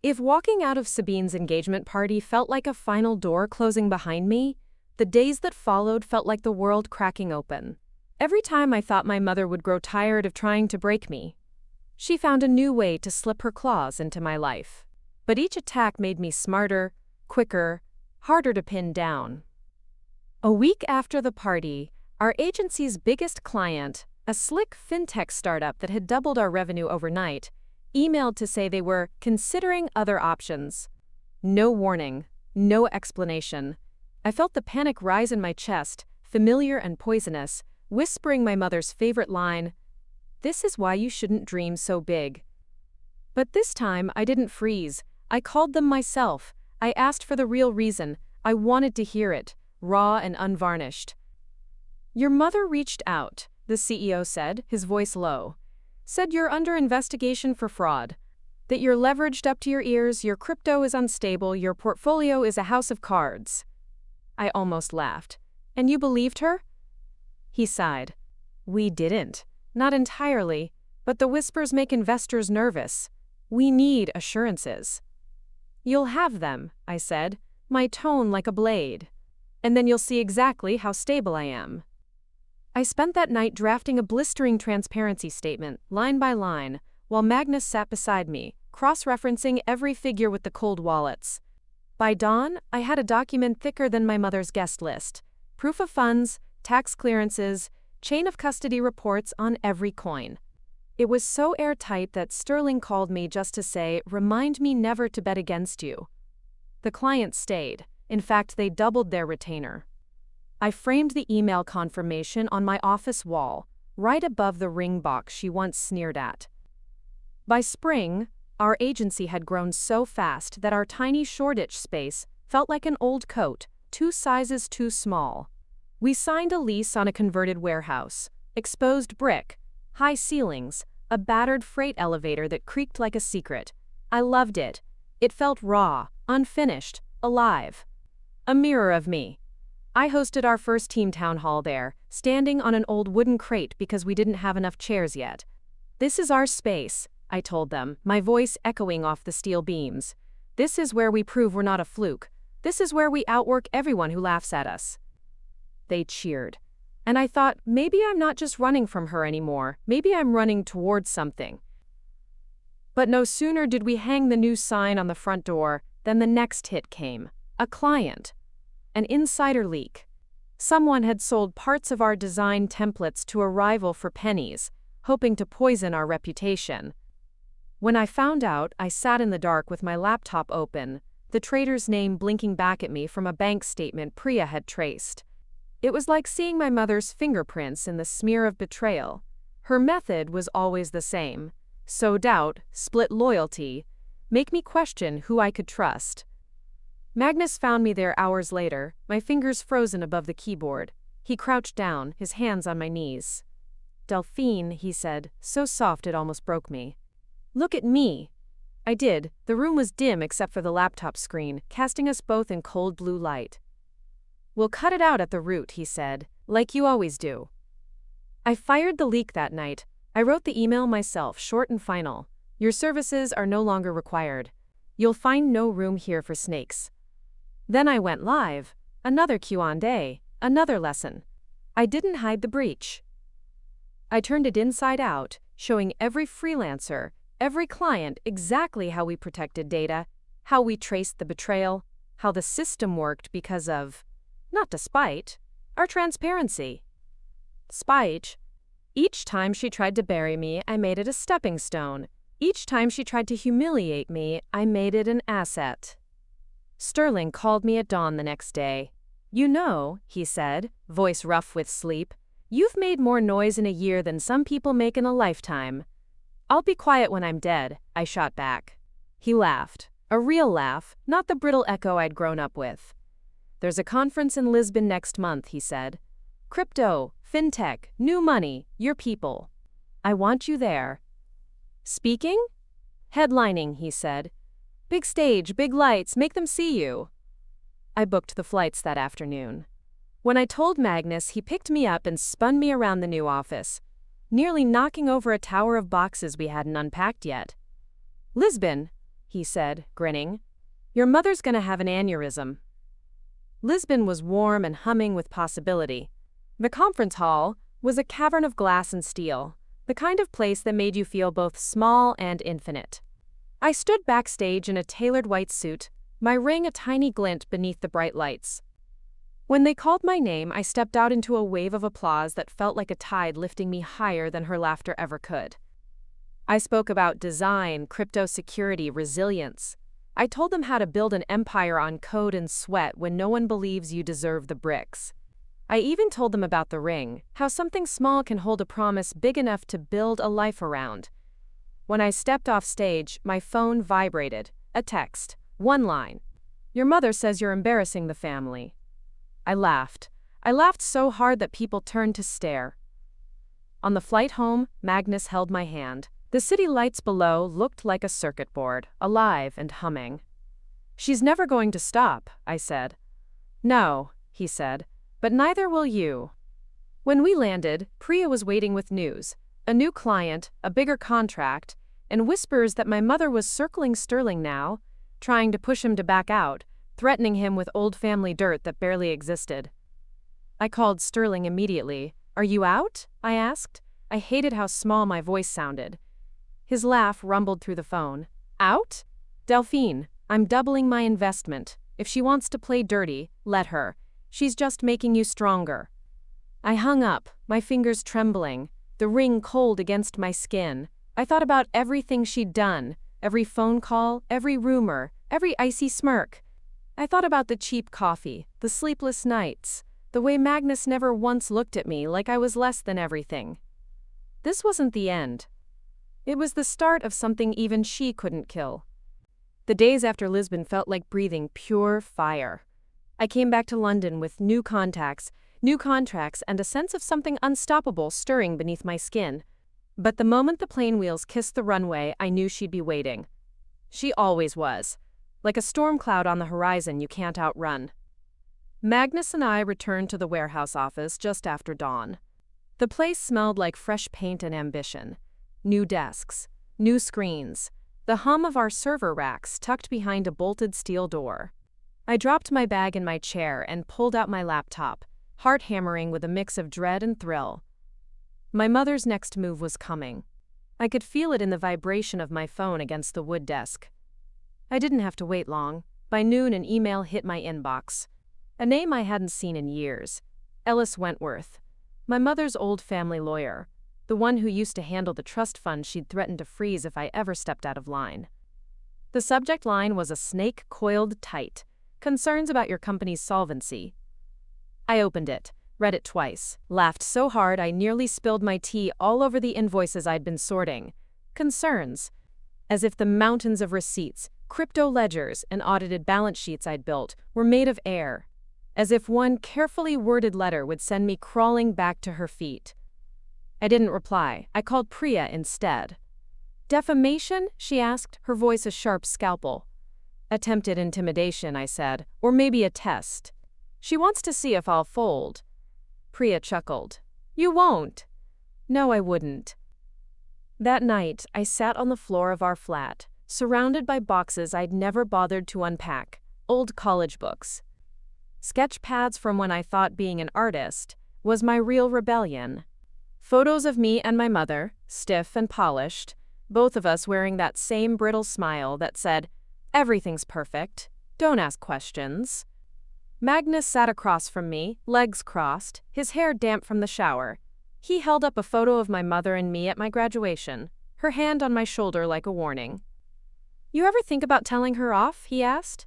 If walking out of Sabine's engagement party felt like a final door closing behind me, the days that followed felt like the world cracking open. Every time I thought my mother would grow tired of trying to break me, she found a new way to slip her claws into my life. But each attack made me smarter, quicker, harder to pin down. A week after the party, our agency's biggest client, a slick fintech startup that had doubled our revenue overnight, emailed to say they were considering other options. No warning, no explanation. I felt the panic rise in my chest, familiar and poisonous, whispering my mother's favorite line, "This is why you shouldn't dream so big." But this time, I didn't freeze. I called them myself. I asked for the real reason. I wanted to hear it, raw and unvarnished. "Your mother reached out," the CEO said, his voice low. "Said you're under investigation for fraud. That you're leveraged up to your ears, your crypto is unstable, your portfolio is a house of cards." I almost laughed. "And you believed her?" He sighed. "We didn't. Not entirely, but the whispers make investors nervous. We need assurances." "You'll have them," I said, my tone like a blade. "And then you'll see exactly how stable I am." I spent that night drafting a blistering transparency statement, line by line, while Magnus sat beside me, cross-referencing every figure with the cold wallets. By dawn, I had a document thicker than my mother's guest list. Proof of funds, tax clearances, chain of custody reports on every coin. It was so airtight that Sterling called me just to say, "Remind me never to bet against you." The client stayed. In fact, they doubled their retainer. I framed the email confirmation on my office wall, right above the ring box she once sneered at. By spring, our agency had grown so fast that our tiny Shoreditch space felt like an old coat, 2 sizes too small. We signed a lease on a converted warehouse, exposed brick, high ceilings, a battered freight elevator that creaked like a secret. I loved it. It felt raw, unfinished, alive. A mirror of me. I hosted our first team town hall there, standing on an old wooden crate because we didn't have enough chairs yet. "This is our space," I told them, my voice echoing off the steel beams. "This is where we prove we're not a fluke. This is where we outwork everyone who laughs at us." They cheered. And I thought, maybe I'm not just running from her anymore, maybe I'm running towards something. But no sooner did we hang the new sign on the front door than the next hit came. A client. An insider leak. Someone had sold parts of our design templates to a rival for pennies, hoping to poison our reputation. When I found out, I sat in the dark with my laptop open, the trader's name blinking back at me from a bank statement Priya had traced. It was like seeing my mother's fingerprints in the smear of betrayal. Her method was always the same: sow doubt, split loyalty, make me question who I could trust. Magnus found me there hours later, my fingers frozen above the keyboard. He crouched down, his hands on my knees. "Delphine," he said, so soft it almost broke me. "Look at me." I did. The room was dim except for the laptop screen, casting us both in cold blue light. "We'll cut it out at the root," he said, "like you always do." I fired the leak that night. I wrote the email myself, short and final. "Your services are no longer required. You'll find no room here for snakes." Then I went live. Another Q&A, another lesson. I didn't hide the breach. I turned it inside out, showing every freelancer, every client exactly how we protected data, how we traced the betrayal, how the system worked because of, not despite, our transparency. Spite. Each time she tried to bury me, I made it a stepping stone. Each time she tried to humiliate me, I made it an asset. Sterling called me at dawn the next day. "You know," he said, voice rough with sleep, "you've made more noise in a year than some people make in a lifetime." "I'll be quiet when I'm dead," I shot back. He laughed. A real laugh, not the brittle echo I'd grown up with. "There's a conference in Lisbon next month," he said. "Crypto, fintech, new money, your people. I want you there." "Speaking?" "Headlining," he said. "Big stage, big lights, make them see you." I booked the flights that afternoon. When I told Magnus, he picked me up and spun me around the new office, nearly knocking over a tower of boxes we hadn't unpacked yet. "Lisbon," he said, grinning. "Your mother's gonna have an aneurysm." Lisbon was warm and humming with possibility. The conference hall was a cavern of glass and steel, the kind of place that made you feel both small and infinite. I stood backstage in a tailored white suit, my ring a tiny glint beneath the bright lights. When they called my name, I stepped out into a wave of applause that felt like a tide lifting me higher than her laughter ever could. I spoke about design, crypto security, resilience. I told them how to build an empire on code and sweat when no one believes you deserve the bricks. I even told them about the ring, how something small can hold a promise big enough to build a life around. When I stepped off stage, my phone vibrated. A text. One line. "Your mother says you're embarrassing the family." I laughed. I laughed so hard that people turned to stare. On the flight home, Magnus held my hand. The city lights below looked like a circuit board, alive and humming. "She's never going to stop," I said. "No," he said, "but neither will you." When we landed, Priya was waiting with news. A new client, a bigger contract, and whispers that my mother was circling Sterling now, trying to push him to back out, threatening him with old family dirt that barely existed. I called Sterling immediately. "Are you out?" I asked. I hated how small my voice sounded. His laugh rumbled through the phone. "Out? Delphine, I'm doubling my investment. If she wants to play dirty, let her. She's just making you stronger." I hung up, my fingers trembling, the ring cold against my skin. I thought about everything she'd done, every phone call, every rumor, every icy smirk. I thought about the cheap coffee, the sleepless nights, the way Magnus never once looked at me like I was less than everything. This wasn't the end. It was the start of something even she couldn't kill. The days after Lisbon felt like breathing pure fire. I came back to London with new contacts, new contracts, and a sense of something unstoppable stirring beneath my skin. But the moment the plane wheels kissed the runway, I knew she'd be waiting. She always was. Like a storm cloud on the horizon you can't outrun. Magnus and I returned to the warehouse office just after dawn. The place smelled like fresh paint and ambition. New desks, new screens, the hum of our server racks tucked behind a bolted steel door. I dropped my bag in my chair and pulled out my laptop. heart hammering with a mix of dread and thrill. My mother's next move was coming. I could feel it in the vibration of my phone against the wood desk. I didn't have to wait long. By noon, an email hit my inbox. A name I hadn't seen in years. Ellis Wentworth. My mother's old family lawyer. The one who used to handle the trust fund she'd threatened to freeze if I ever stepped out of line. The subject line was a snake coiled tight. Concerns about your company's solvency. I opened it, read it twice, laughed so hard I nearly spilled my tea all over the invoices I'd been sorting. Concerns. As if the mountains of receipts, crypto ledgers, and audited balance sheets I'd built were made of air. As if one carefully worded letter would send me crawling back to her feet. I didn't reply. I called Priya instead. Defamation? She asked, her voice a sharp scalpel. Attempted intimidation, I said, or maybe a test. She wants to see if I'll fold. Priya chuckled. You won't. No, I wouldn't. That night, I sat on the floor of our flat, surrounded by boxes I'd never bothered to unpack, old college books. Sketch pads from when I thought being an artist was my real rebellion. Photos of me and my mother, stiff and polished, both of us wearing that same brittle smile that said, everything's perfect, don't ask questions. Magnus sat across from me, legs crossed, his hair damp from the shower. He held up a photo of my mother and me at my graduation, her hand on my shoulder like a warning. You ever think about telling her off? He asked.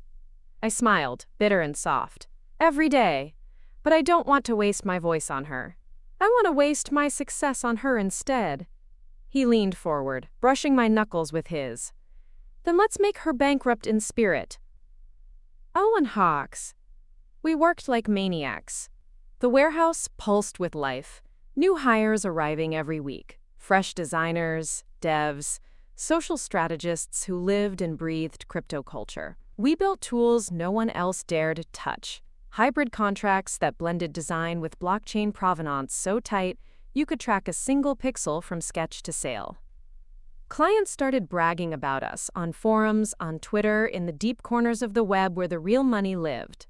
I smiled, bitter and soft. Every day. But I don't want to waste my voice on her. I want to waste my success on her instead. He leaned forward, brushing my knuckles with his. Then let's make her bankrupt in spirit. Owen Hawks. We worked like maniacs. The warehouse pulsed with life. New hires arriving every week. Fresh designers, devs, social strategists who lived and breathed crypto culture. We built tools no one else dared touch. Hybrid contracts that blended design with blockchain provenance so tight you could track a single pixel from sketch to sale. Clients started bragging about us on forums, on Twitter, in the deep corners of the web where the real money lived.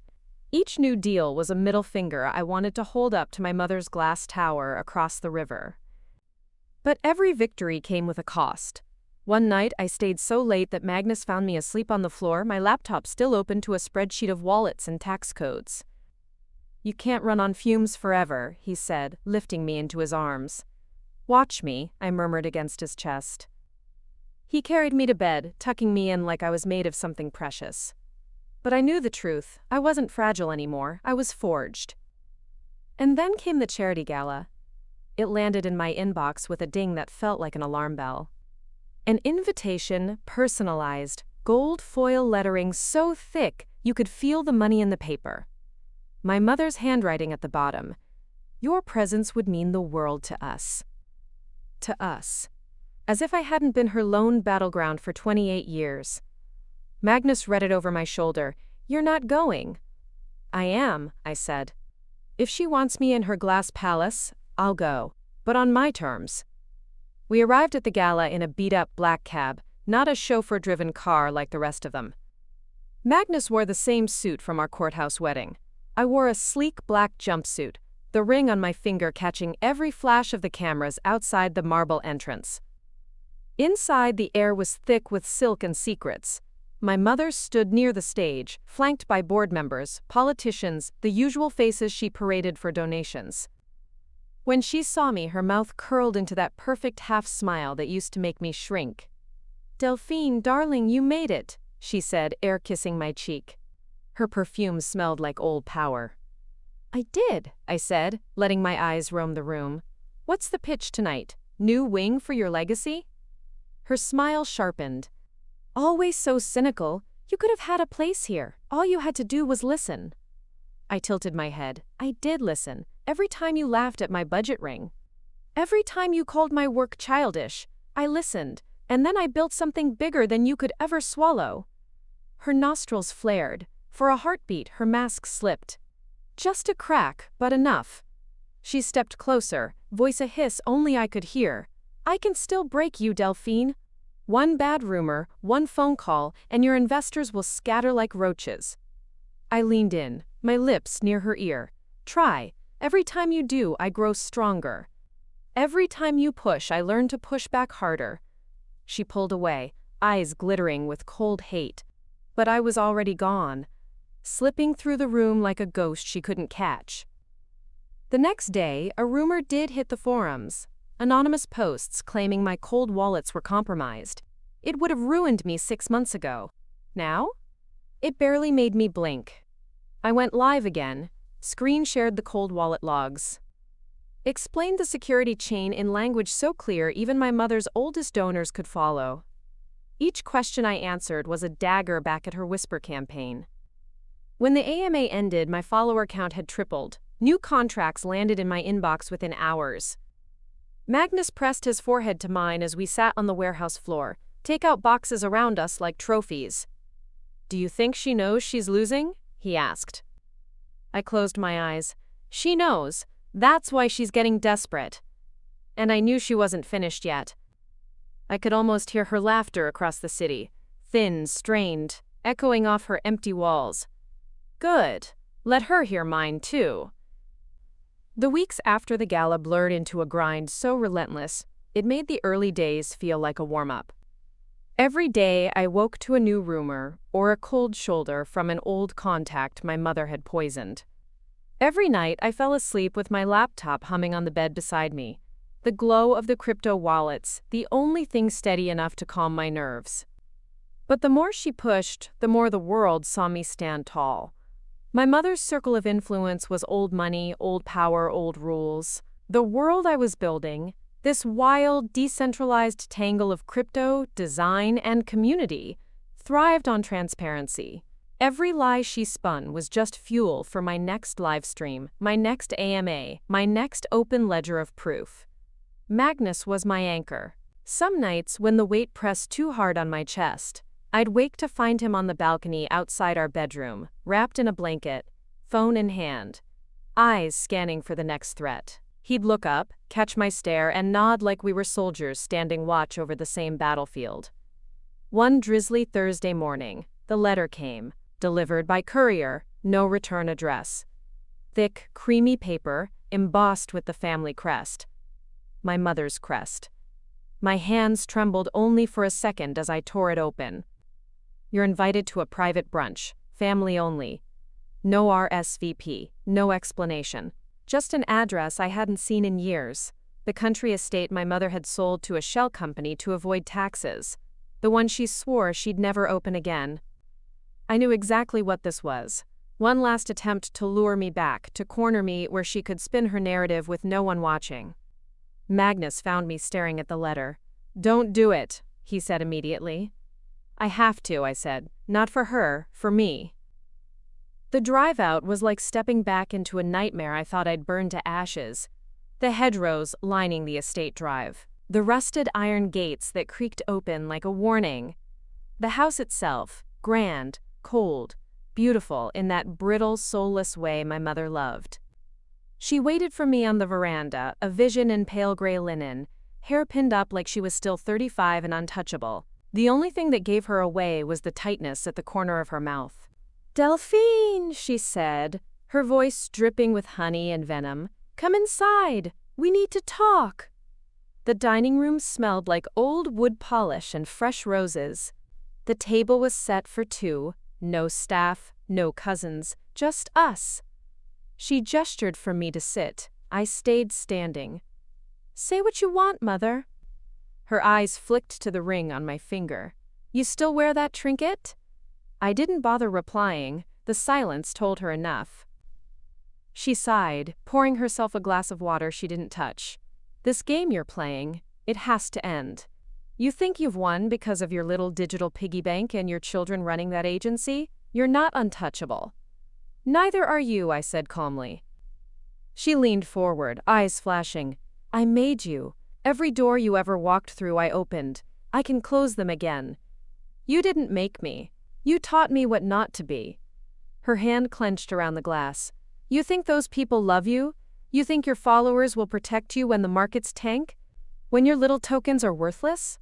Each new deal was a middle finger I wanted to hold up to my mother's glass tower across the river. But every victory came with a cost. One night, I stayed so late that Magnus found me asleep on the floor, my laptop still open to a spreadsheet of wallets and tax codes. You can't run on fumes forever, he said, lifting me into his arms. Watch me, I murmured against his chest. He carried me to bed, tucking me in like I was made of something precious. But I knew the truth. I wasn't fragile anymore. I was forged. And then came the charity gala. It landed in my inbox with a ding that felt like an alarm bell. An invitation, personalized, gold foil lettering so thick you could feel the money in the paper. My mother's handwriting at the bottom. Your presence would mean the world to us. To us. As if I hadn't been her lone battleground for 28 years. Magnus read it over my shoulder. You're not going. I am, I said. If she wants me in her glass palace, I'll go. But on my terms. We arrived at the gala in a beat-up black cab, not a chauffeur-driven car like the rest of them. Magnus wore the same suit from our courthouse wedding. I wore a sleek black jumpsuit, the ring on my finger catching every flash of the cameras outside the marble entrance. Inside, the air was thick with silk and secrets. My mother stood near the stage, flanked by board members, politicians, the usual faces she paraded for donations. When she saw me, her mouth curled into that perfect half-smile that used to make me shrink. Delphine, darling, you made it, she said, air-kissing my cheek. Her perfume smelled like old power. I did, I said, letting my eyes roam the room. What's the pitch tonight? New wing for your legacy? Her smile sharpened. Always so cynical, you could have had a place here. All you had to do was listen. I tilted my head. I did listen. Every time you laughed at my budget ring. Every time you called my work childish, I listened, and then I built something bigger than you could ever swallow. Her nostrils flared. For a heartbeat, her mask slipped. Just a crack, but enough. She stepped closer, voice a hiss only I could hear. I can still break you, Delphine. One bad rumor, one phone call, and your investors will scatter like roaches. I leaned in, my lips near her ear. Try, Every time you do, I grow stronger. Every time you push, I learn to push back harder." She pulled away, eyes glittering with cold hate. But I was already gone, slipping through the room like a ghost she couldn't catch. The next day, a rumor did hit the forums. Anonymous posts claiming my cold wallets were compromised. It would have ruined me 6 months ago. Now? It barely made me blink. I went live again, screen shared the cold wallet logs. Explained the security chain in language so clear even my mother's oldest donors could follow. Each question I answered was a dagger back at her whisper campaign. When the AMA ended, my follower count had tripled. New contracts landed in my inbox within hours. Magnus pressed his forehead to mine as we sat on the warehouse floor, takeout boxes around us like trophies. "Do you think she knows she's losing?" he asked. I closed my eyes. She knows. That's why she's getting desperate. And I knew she wasn't finished yet. I could almost hear her laughter across the city, thin, strained, echoing off her empty walls. Good. Let her hear mine, too. The weeks after the gala blurred into a grind so relentless, it made the early days feel like a warm-up. Every day I woke to a new rumor or a cold shoulder from an old contact my mother had poisoned. Every night I fell asleep with my laptop humming on the bed beside me, the glow of the crypto wallets, the only thing steady enough to calm my nerves. But the more she pushed, the more the world saw me stand tall. My mother's circle of influence was old money, old power, old rules. The world I was building, this wild, decentralized tangle of crypto, design, and community, thrived on transparency. Every lie she spun was just fuel for my next live stream, my next AMA, my next open ledger of proof. Magnus was my anchor. Some nights, when the weight pressed too hard on my chest, I'd wake to find him on the balcony outside our bedroom, wrapped in a blanket, phone in hand, eyes scanning for the next threat. He'd look up, catch my stare, and nod like we were soldiers standing watch over the same battlefield. One drizzly Thursday morning, the letter came, delivered by courier, no return address. Thick, creamy paper, embossed with the family crest. My mother's crest. My hands trembled only for a second as I tore it open. "You're invited to a private brunch, family only. No RSVP, no explanation. Just an address I hadn't seen in years. The country estate my mother had sold to a shell company to avoid taxes. The one she swore she'd never open again." I knew exactly what this was. One last attempt to lure me back, to corner me where she could spin her narrative with no one watching. Magnus found me staring at the letter. "Don't do it," he said immediately. "I have to," I said. "Not for her, for me." The drive out was like stepping back into a nightmare I thought I'd burn to ashes. The hedgerows lining the estate drive. The rusted iron gates that creaked open like a warning. The house itself, grand, cold, beautiful in that brittle, soulless way my mother loved. She waited for me on the veranda, a vision in pale gray linen, hair pinned up like she was still 35 and untouchable. The only thing that gave her away was the tightness at the corner of her mouth. "Delphine," she said, her voice dripping with honey and venom. "Come inside. We need to talk." The dining room smelled like old wood polish and fresh roses. The table was set for two, no staff, no cousins, just us. She gestured for me to sit. I stayed standing. "Say what you want, Mother." Her eyes flicked to the ring on my finger. "You still wear that trinket?" I didn't bother replying. The silence told her enough. She sighed, pouring herself a glass of water she didn't touch. "This game you're playing, it has to end. You think you've won because of your little digital piggy bank and your children running that agency? You're not untouchable." "Neither are you," I said calmly. She leaned forward, eyes flashing. "I made you. Every door you ever walked through I opened. I can close them again. You didn't make me. You taught me what not to be." Her hand clenched around the glass. "You think those people love you? You think your followers will protect you when the markets tank? When your little tokens are worthless?"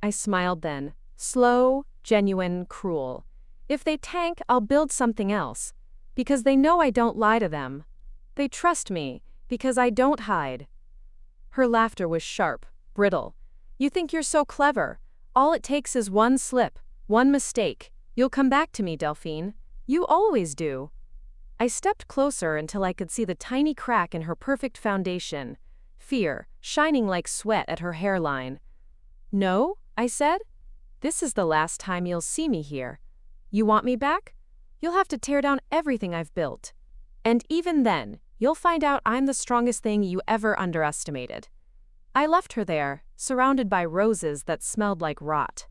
I smiled then, slow, genuine, cruel. "If they tank, I'll build something else. Because they know I don't lie to them." They trust me, because I don't hide. Her laughter was sharp, brittle. You think you're so clever. All it takes is one slip, one mistake. You'll come back to me, Delphine. You always do. I stepped closer until I could see the tiny crack in her perfect foundation, fear shining like sweat at her hairline. No, I said. This is the last time you'll see me here. You want me back? You'll have to tear down everything I've built. And even then, you'll find out I'm the strongest thing you ever underestimated. I left her there, surrounded by roses that smelled like rot.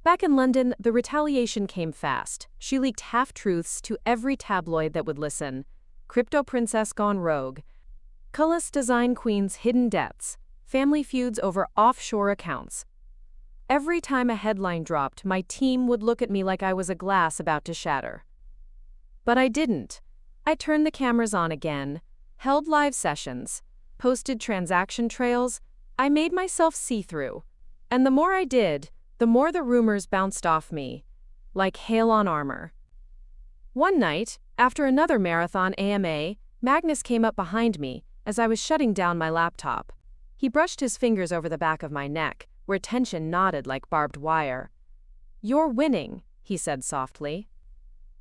Back in London, the retaliation came fast. She leaked half-truths to every tabloid that would listen. Crypto princess gone rogue. Cullis design queen's hidden debts. Family feuds over offshore accounts. Every time a headline dropped, my team would look at me like I was a glass about to shatter. But I didn't. I turned the cameras on again, held live sessions, posted transaction trails. I made myself see-through. And the more I did, the more the rumors bounced off me, like hail on armor. One night, after another marathon AMA, Magnus came up behind me as I was shutting down my laptop. He brushed his fingers over the back of my neck, where tension knotted like barbed wire. "You're winning," he said softly.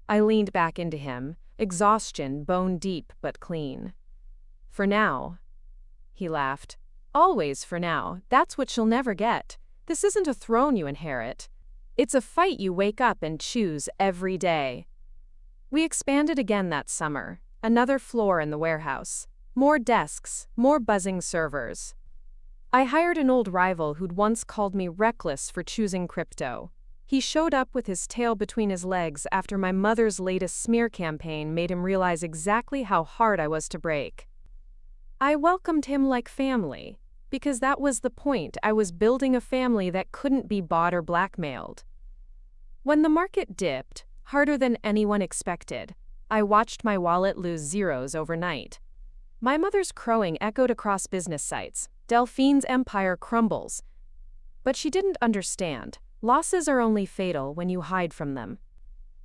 I leaned back into him, exhaustion bone deep but clean. "For now," he laughed. "Always for now. That's what she'll never get. This isn't a throne you inherit. It's a fight you wake up and choose every day." We expanded again that summer, another floor in the warehouse. More desks, more buzzing servers. I hired an old rival who'd once called me reckless for choosing crypto. He showed up with his tail between his legs after my mother's latest smear campaign made him realize exactly how hard I was to break. I welcomed him like family, because that was the point. I was building a family that couldn't be bought or blackmailed. When the market dipped, harder than anyone expected, I watched my wallet lose zeros overnight. My mother's crowing echoed across business sites. Delphine's empire crumbles. But she didn't understand. Losses are only fatal when you hide from them.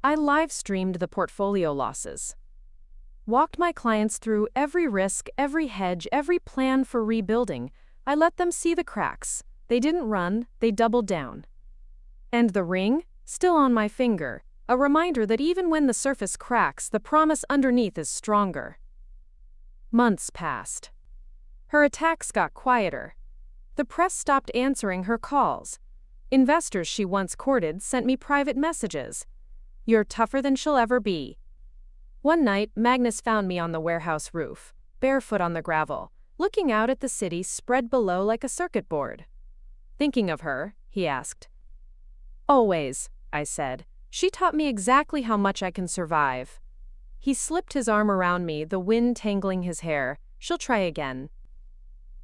I live-streamed the portfolio losses. Walked my clients through every risk, every hedge, every plan for rebuilding. I let them see the cracks. They didn't run, they doubled down. And the ring? Still on my finger. A reminder that even when the surface cracks, the promise underneath is stronger. Months passed. Her attacks got quieter. The press stopped answering her calls. Investors she once courted sent me private messages. "You're tougher than she'll ever be." One night, Magnus found me on the warehouse roof, barefoot on the gravel, looking out at the city spread below like a circuit board. "Thinking of her?" he asked. "Always," I said. "She taught me exactly how much I can survive." He slipped his arm around me, the wind tangling his hair. "She'll try again."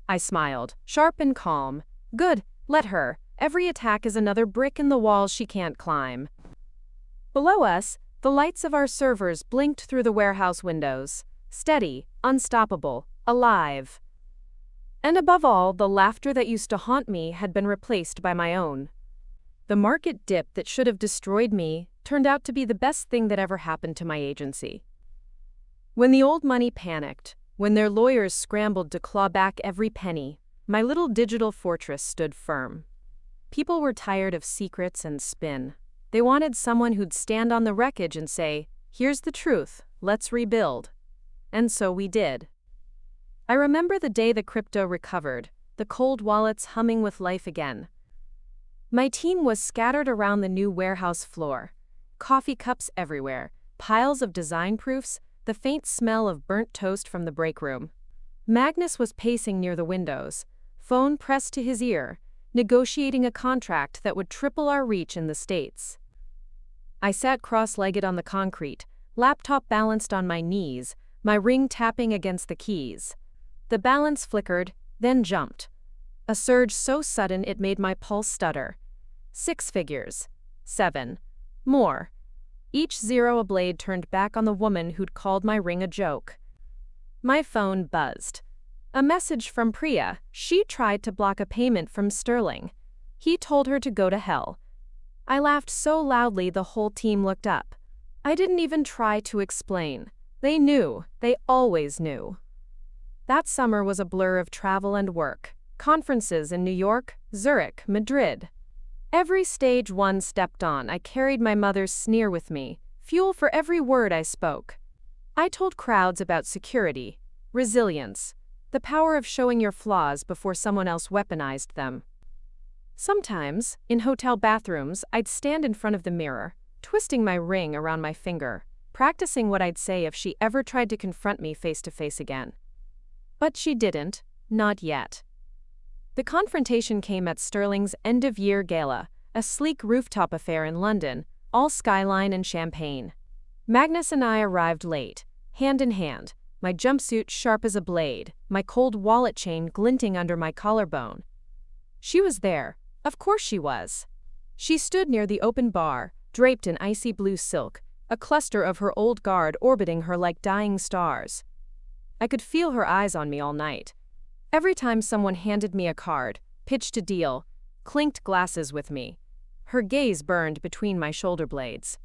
I smiled, sharp and calm. "Good, let her. Every attack is another brick in the wall she can't climb." Below us, the lights of our servers blinked through the warehouse windows. Steady, unstoppable, alive. And above all, the laughter that used to haunt me had been replaced by my own. The market dip that should have destroyed me turned out to be the best thing that ever happened to my agency. When the old money panicked, when their lawyers scrambled to claw back every penny, my little digital fortress stood firm. People were tired of secrets and spin. They wanted someone who'd stand on the wreckage and say, "Here's the truth, let's rebuild." And so we did. I remember the day the crypto recovered, the cold wallets humming with life again. My team was scattered around the new warehouse floor. Coffee cups everywhere, piles of design proofs, the faint smell of burnt toast from the break room. Magnus was pacing near the windows, phone pressed to his ear, negotiating a contract that would triple our reach in the States. I sat cross-legged on the concrete, laptop balanced on my knees, my ring tapping against the keys. The balance flickered, then jumped. A surge so sudden it made my pulse stutter. 6 figures. 7. More. Each zero a blade turned back on the woman who'd called my ring a joke. My phone buzzed. A message from Priya. She tried to block a payment from Sterling. He told her to go to hell. I laughed so loudly the whole team looked up. I didn't even try to explain. They knew. They always knew. That summer was a blur of travel and work. Conferences in New York, Zurich, Madrid. Every stage one stepped on, I carried my mother's sneer with me, fuel for every word I spoke. I told crowds about security, resilience, the power of showing your flaws before someone else weaponized them. Sometimes, in hotel bathrooms, I'd stand in front of the mirror, twisting my ring around my finger, practicing what I'd say if she ever tried to confront me face to face again. But she didn't, not yet. The confrontation came at Sterling's end-of-year gala, a sleek rooftop affair in London, all skyline and champagne. Magnus and I arrived late, hand in hand, my jumpsuit sharp as a blade, my cold wallet chain glinting under my collarbone. She was there, of course she was. She stood near the open bar, draped in icy blue silk, a cluster of her old guard orbiting her like dying stars. I could feel her eyes on me all night. Every time someone handed me a card, pitched a deal, clinked glasses with me, her gaze burned between my shoulder blades.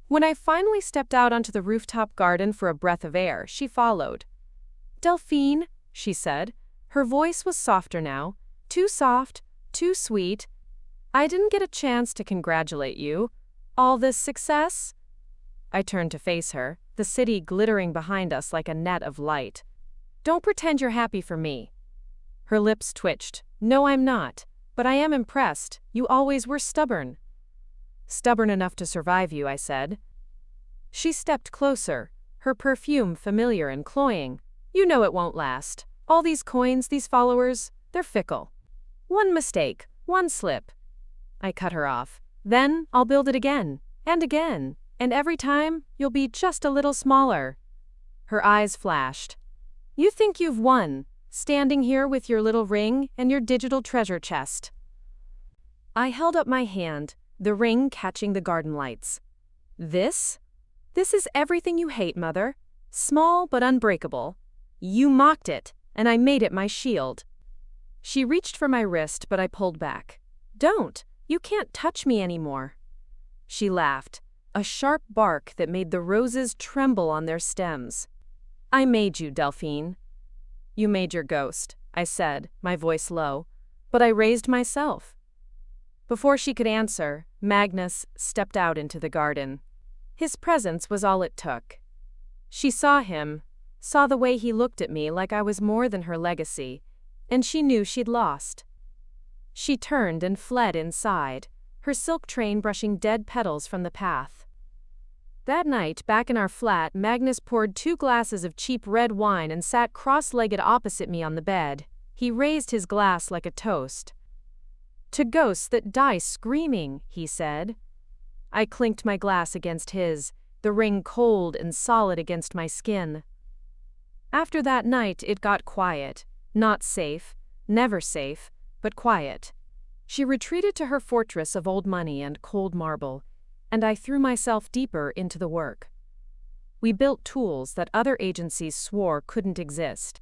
When I finally stepped out onto the rooftop garden for a breath of air, she followed. "Delphine," she said. Her voice was softer now, too soft, too sweet. "I didn't get a chance to congratulate you. All this success?" I turned to face her, the city glittering behind us like a net of light. "Don't pretend you're happy for me." Her lips twitched. "No, I'm not. But I am impressed. You always were stubborn." "Stubborn enough to survive you," I said. She stepped closer, her perfume familiar and cloying. "You know it won't last. All these coins, these followers, they're fickle. One mistake, one slip." I cut her off. "Then I'll build it again, and every time you'll be just a little smaller." Her eyes flashed. "You think you've won, standing here with your little ring and your digital treasure chest." I held up my hand, the ring catching the garden lights. This is everything you hate, Mother. Small but unbreakable. You mocked it, and I made it my shield." She reached for my wrist, but I pulled back. "Don't. You can't touch me anymore." She laughed, a sharp bark that made the roses tremble on their stems. "I made you, Delphine." "You made your ghost," I said, my voice low, "but I raised myself." Before she could answer, Magnus stepped out into the garden. His presence was all it took. She saw him, saw the way he looked at me like I was more than her legacy, and she knew she'd lost. She turned and fled inside, her silk train brushing dead petals from the path. That night, back in our flat, Magnus poured 2 glasses of cheap red wine and sat cross-legged opposite me on the bed. He raised his glass like a toast. "To ghosts that die screaming," he said. I clinked my glass against his, the ring cold and solid against my skin. After that night, it got quiet. Not safe, never safe, but quiet. She retreated to her fortress of old money and cold marble, and I threw myself deeper into the work. We built tools that other agencies swore couldn't exist.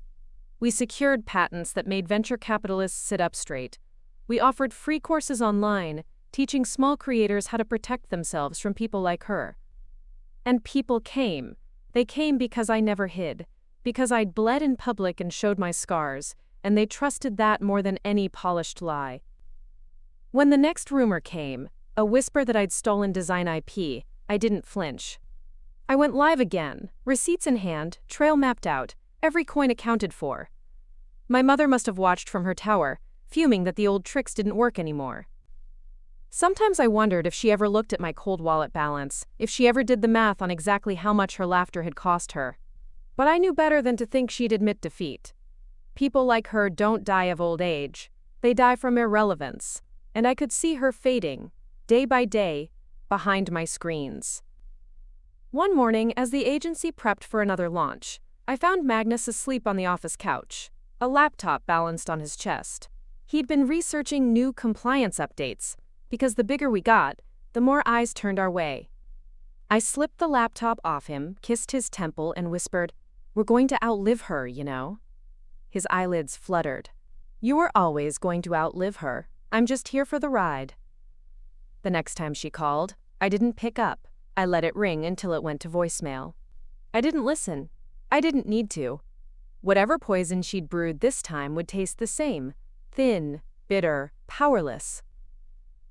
We secured patents that made venture capitalists sit up straight. We offered free courses online, teaching small creators how to protect themselves from people like her. And people came. They came because I never hid, because I'd bled in public and showed my scars, and they trusted that more than any polished lie. When the next rumor came, a whisper that I'd stolen design IP, I didn't flinch. I went live again, receipts in hand, trail mapped out, every coin accounted for. My mother must have watched from her tower, fuming that the old tricks didn't work anymore. Sometimes I wondered if she ever looked at my cold wallet balance, if she ever did the math on exactly how much her laughter had cost her. But I knew better than to think she'd admit defeat. People like her don't die of old age, they die from irrelevance, and I could see her fading, day by day, behind my screens. One morning, as the agency prepped for another launch, I found Magnus asleep on the office couch, a laptop balanced on his chest. He'd been researching new compliance updates, because the bigger we got, the more eyes turned our way. I slipped the laptop off him, kissed his temple, and whispered, "We're going to outlive her, you know." His eyelids fluttered. "You were always going to outlive her. I'm just here for the ride." The next time she called, I didn't pick up. I let it ring until it went to voicemail. I didn't listen. I didn't need to. Whatever poison she'd brewed this time would taste the same. Thin, bitter, powerless.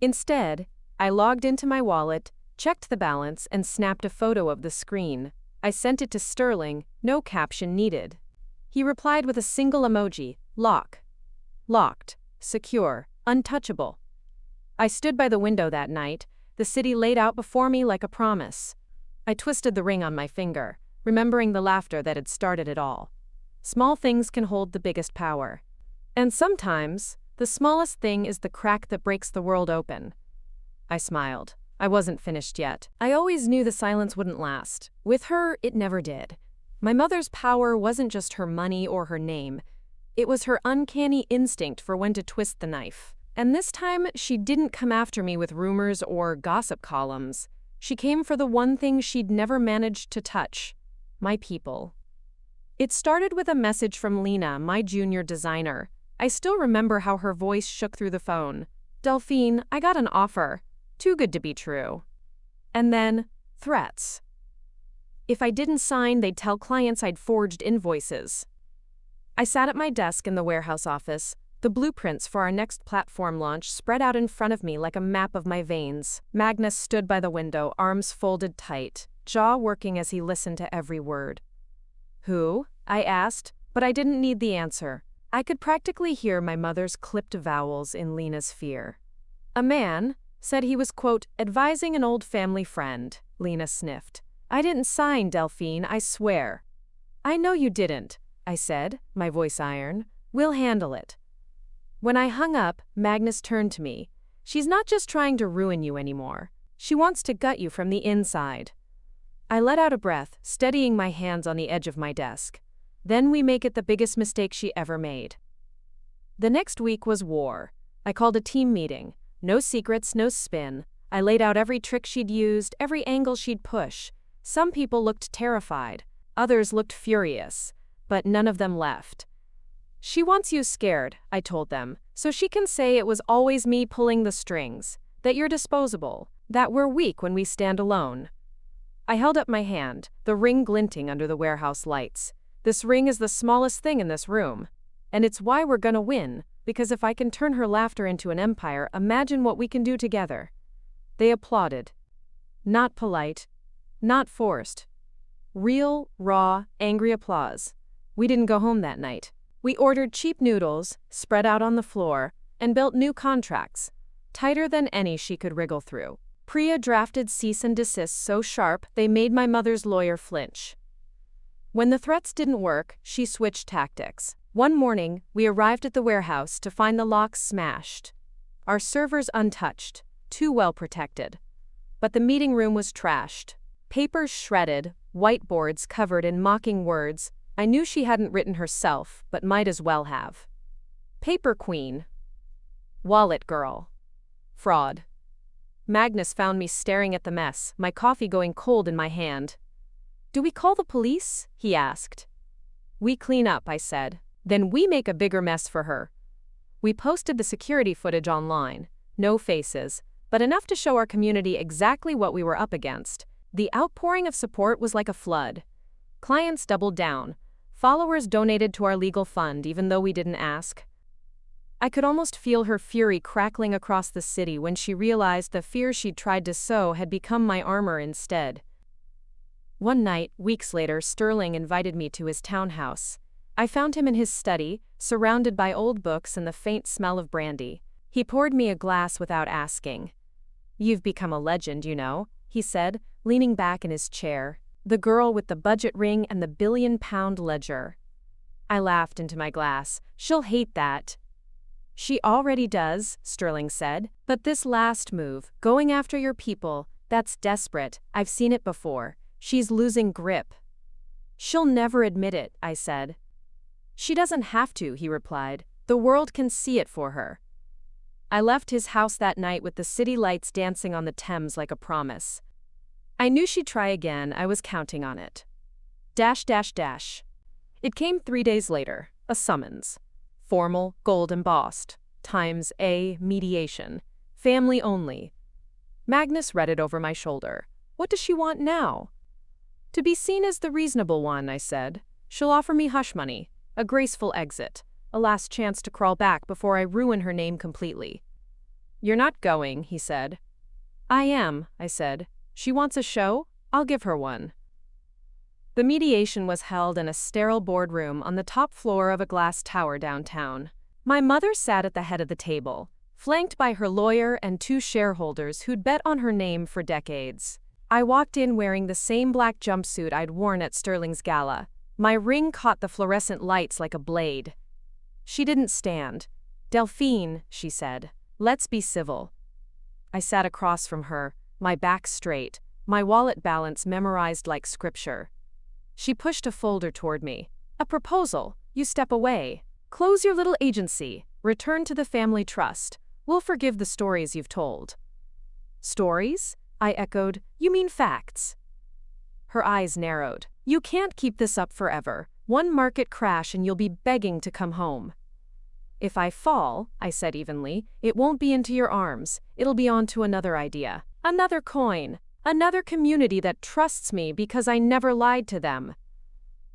Instead, I logged into my wallet, checked the balance, and snapped a photo of the screen. I sent it to Sterling, no caption needed. He replied with a single emoji: lock. Locked, secure, untouchable. I stood by the window that night, the city laid out before me like a promise. I twisted the ring on my finger, remembering the laughter that had started it all. Small things can hold the biggest power. And sometimes, the smallest thing is the crack that breaks the world open. I smiled. I wasn't finished yet. I always knew the silence wouldn't last. With her, it never did. My mother's power wasn't just her money or her name. It was her uncanny instinct for when to twist the knife. And this time, she didn't come after me with rumors or gossip columns. She came for the one thing she'd never managed to touch: my people. It started with a message from Lena, my junior designer. I still remember how her voice shook through the phone. "Delphine, I got an offer. Too good to be true." And then, threats. If I didn't sign, they'd tell clients I'd forged invoices. I sat at my desk in the warehouse office. The blueprints for our next platform launch spread out in front of me like a map of my veins. Magnus stood by the window, arms folded tight, jaw working as he listened to every word. "Who?" I asked, but I didn't need the answer. I could practically hear my mother's clipped vowels in Lena's fear. "A man said he was, quote, advising an old family friend," Lena sniffed. "I didn't sign, Delphine, I swear." "I know you didn't," I said, my voice iron. "We'll handle it." When I hung up, Magnus turned to me. "She's not just trying to ruin you anymore. She wants to gut you from the inside." I let out a breath, steadying my hands on the edge of my desk. Then we make it the biggest mistake she ever made. The next week was war. I called a team meeting. No secrets, no spin. I laid out every trick she'd used, every angle she'd push. Some people looked terrified. Others looked furious. But none of them left. "She wants you scared," I told them, "so she can say it was always me pulling the strings, that you're disposable, that we're weak when we stand alone." I held up my hand, the ring glinting under the warehouse lights. "This ring is the smallest thing in this room. And it's why we're gonna win, because if I can turn her laughter into an empire, imagine what we can do together." They applauded. Not polite, not forced. Real, raw, angry applause. We didn't go home that night. We ordered cheap noodles, spread out on the floor, and built new contracts, tighter than any she could wriggle through. Priya drafted cease and desist so sharp they made my mother's lawyer flinch. When the threats didn't work, she switched tactics. One morning, we arrived at the warehouse to find the locks smashed. Our servers untouched, too well protected. But the meeting room was trashed. Papers shredded, whiteboards covered in mocking words. I knew she hadn't written herself, but might as well have. Paper queen. Wallet girl. Fraud. Magnus found me staring at the mess, my coffee going cold in my hand. "Do we call the police?" he asked. "We clean up," I said. "Then we make a bigger mess for her." We posted the security footage online. No faces, but enough to show our community exactly what we were up against. The outpouring of support was like a flood. Clients doubled down. Followers donated to our legal fund even though we didn't ask. I could almost feel her fury crackling across the city when she realized the fear she'd tried to sow had become my armor instead. One night, weeks later, Sterling invited me to his townhouse. I found him in his study, surrounded by old books and the faint smell of brandy. He poured me a glass without asking. "You've become a legend, you know," he said, leaning back in his chair. "The girl with the budget ring and the billion-pound ledger." I laughed into my glass. "She'll hate that." "She already does," Sterling said. "But this last move, going after your people, that's desperate. I've seen it before. She's losing grip." "She'll never admit it," I said. "She doesn't have to," he replied. "The world can see it for her." I left his house that night with the city lights dancing on the Thames like a promise. I knew she'd try again. I was counting on it. Dash, dash, dash. It came 3 days later, a summons. Formal, gold embossed. Times A, mediation. Family only. Magnus read it over my shoulder. What does she want now? To be seen as the reasonable one, I said. She'll offer me hush money, a graceful exit, a last chance to crawl back before I ruin her name completely. You're not going, he said. I am, I said. She wants a show? I'll give her one. The mediation was held in a sterile boardroom on the top floor of a glass tower downtown. My mother sat at the head of the table, flanked by her lawyer and two shareholders who'd bet on her name for decades. I walked in wearing the same black jumpsuit I'd worn at Sterling's gala. My ring caught the fluorescent lights like a blade. She didn't stand. Delphine, she said, let's be civil. I sat across from her, my back straight, my wallet balance memorized like scripture. She pushed a folder toward me. A proposal. You step away. Close your little agency. Return to the family trust. We'll forgive the stories you've told. Stories? I echoed. You mean facts? Her eyes narrowed. You can't keep this up forever. One market crash and you'll be begging to come home. If I fall, I said evenly, it won't be into your arms. It'll be onto another idea. Another coin. Another community that trusts me because I never lied to them.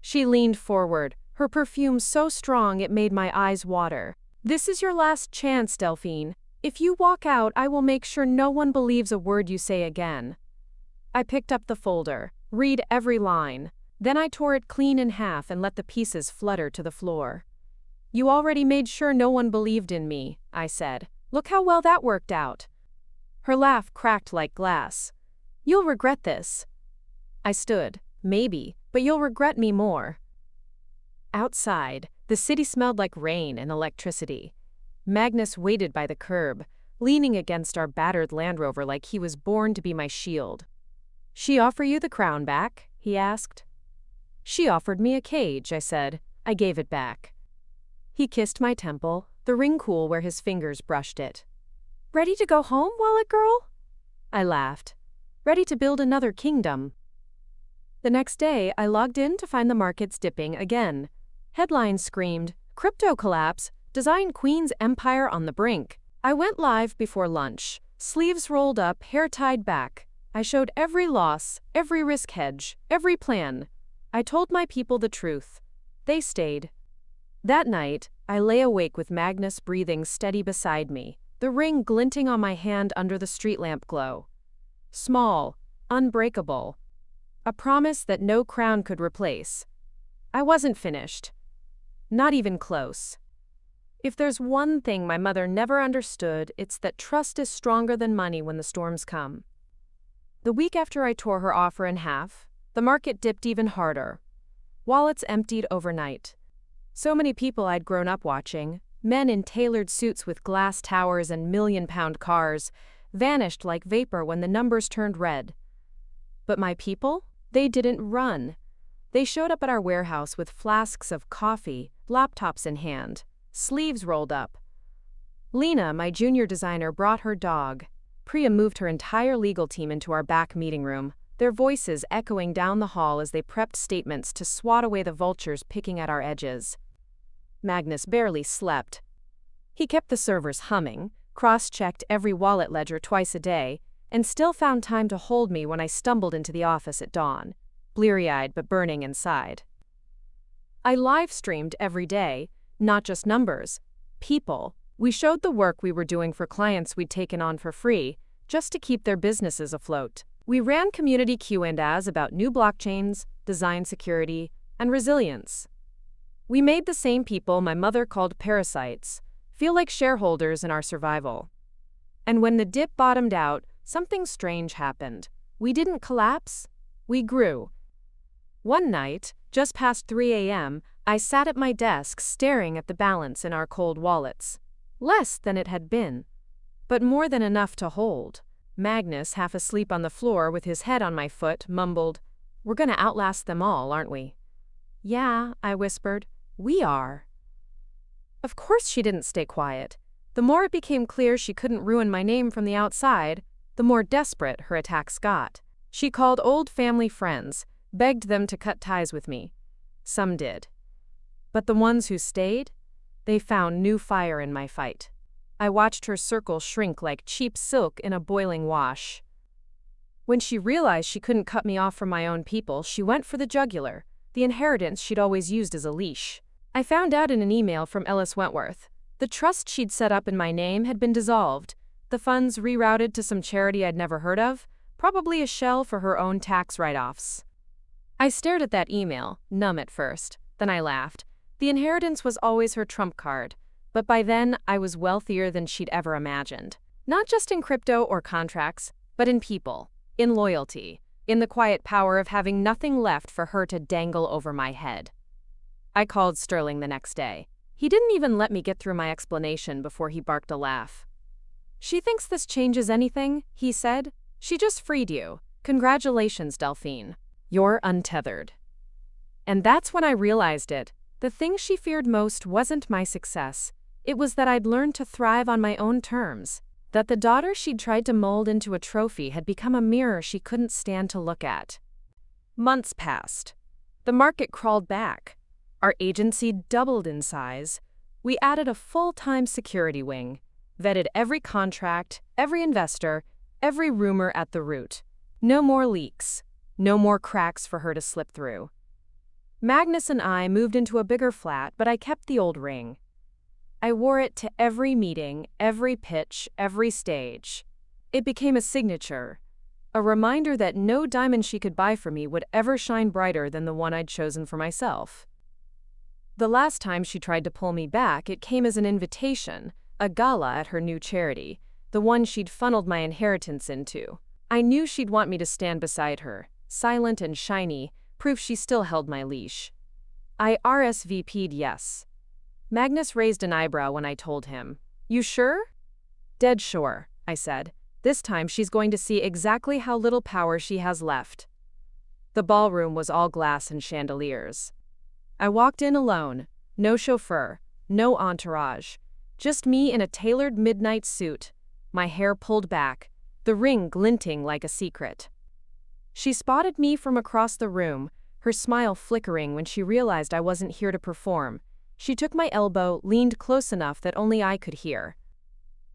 She leaned forward, her perfume so strong it made my eyes water. This is your last chance, Delphine. If you walk out, I will make sure no one believes a word you say again. I picked up the folder, read every line. Then I tore it clean in half and let the pieces flutter to the floor. You already made sure no one believed in me, I said. Look how well that worked out. Her laugh cracked like glass. You'll regret this. I stood. Maybe, but you'll regret me more. Outside, the city smelled like rain and electricity. Magnus waited by the curb, leaning against our battered Land Rover like he was born to be my shield. She offer you the crown back? He asked. She offered me a cage, I said. I gave it back. He kissed my temple, the ring cool where his fingers brushed it. Ready to go home, Wallet Girl? I laughed. Ready to build another kingdom. The next day, I logged in to find the markets dipping again. Headlines screamed, Crypto collapse, Design Queen's empire on the brink. I went live before lunch, sleeves rolled up, hair tied back. I showed every loss, every risk hedge, every plan. I told my people the truth. They stayed. That night, I lay awake with Magnus breathing steady beside me, the ring glinting on my hand under the street lamp glow. Small, unbreakable. A promise that no crown could replace. I wasn't finished. Not even close. If there's one thing my mother never understood, it's that trust is stronger than money when the storms come. The week after I tore her offer in half, the market dipped even harder. Wallets emptied overnight. So many people I'd grown up watching, men in tailored suits with glass towers and million-pound cars, vanished like vapor when the numbers turned red. But my people? They didn't run. They showed up at our warehouse with flasks of coffee, laptops in hand, sleeves rolled up. Lena, my junior designer, brought her dog. Priya moved her entire legal team into our back meeting room, their voices echoing down the hall as they prepped statements to swat away the vultures picking at our edges. Magnus barely slept. He kept the servers humming, cross-checked every wallet ledger twice a day, and still found time to hold me when I stumbled into the office at dawn, bleary-eyed but burning inside. I live-streamed every day, not just numbers, people. We showed the work we were doing for clients we'd taken on for free, just to keep their businesses afloat. We ran community Q&As about new blockchains, design security, and resilience. We made the same people my mother called parasites feel like shareholders in our survival. And when the dip bottomed out, something strange happened. We didn't collapse. We grew. One night, just past 3 a.m., I sat at my desk staring at the balance in our cold wallets. Less than it had been, but more than enough to hold. Magnus, half asleep on the floor with his head on my foot, mumbled, "We're gonna outlast them all, aren't we?" "Yeah," I whispered. "We are." Of course she didn't stay quiet. The more it became clear she couldn't ruin my name from the outside, the more desperate her attacks got. She called old family friends, begged them to cut ties with me. Some did. But the ones who stayed, they found new fire in my fight. I watched her circle shrink like cheap silk in a boiling wash. When she realized she couldn't cut me off from my own people, she went for the jugular, the inheritance she'd always used as a leash. I found out in an email from Ellis Wentworth. The trust she'd set up in my name had been dissolved, the funds rerouted to some charity I'd never heard of, probably a shell for her own tax write-offs. I stared at that email, numb at first. Then I laughed. The inheritance was always her trump card, but by then I was wealthier than she'd ever imagined. Not just in crypto or contracts, but in people, in loyalty, in the quiet power of having nothing left for her to dangle over my head. I called Sterling the next day. He didn't even let me get through my explanation before he barked a laugh. "She thinks this changes anything," he said. "She just freed you. Congratulations, Delphine. You're untethered." And that's when I realized it. The thing she feared most wasn't my success. It was that I'd learned to thrive on my own terms. That the daughter she'd tried to mold into a trophy had become a mirror she couldn't stand to look at. Months passed. The market crawled back. Our agency doubled in size. We added a full-time security wing, vetted every contract, every investor, every rumor at the root. No more leaks. No more cracks for her to slip through. Magnus and I moved into a bigger flat, but I kept the old ring. I wore it to every meeting, every pitch, every stage. It became a signature, a reminder that no diamond she could buy for me would ever shine brighter than the one I'd chosen for myself. The last time she tried to pull me back, it came as an invitation, a gala at her new charity, the one she'd funneled my inheritance into. I knew she'd want me to stand beside her, silent and shiny, proof she still held my leash. I RSVP'd yes. Magnus raised an eyebrow when I told him. "You sure?" "Dead sure," I said. "This time she's going to see exactly how little power she has left." The ballroom was all glass and chandeliers. I walked in alone, no chauffeur, no entourage, just me in a tailored midnight suit, my hair pulled back, the ring glinting like a secret. She spotted me from across the room, her smile flickering when she realized I wasn't here to perform. She took my elbow, leaned close enough that only I could hear.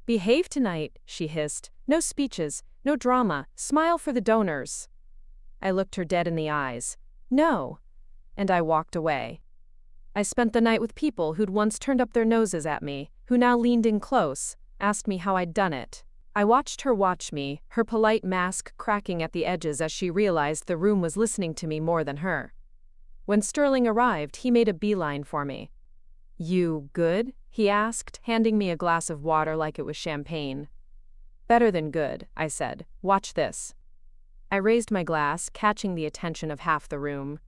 "Behave tonight," she hissed. "No speeches, no drama, smile for the donors." I looked her dead in the eyes. "No." And I walked away. I spent the night with people who'd once turned up their noses at me, who now leaned in close, asked me how I'd done it. I watched her watch me, her polite mask cracking at the edges as she realized the room was listening to me more than her. When Sterling arrived, he made a beeline for me. "You good?" he asked, handing me a glass of water like it was champagne. "Better than good," I said. "Watch this." I raised my glass, catching the attention of half the room.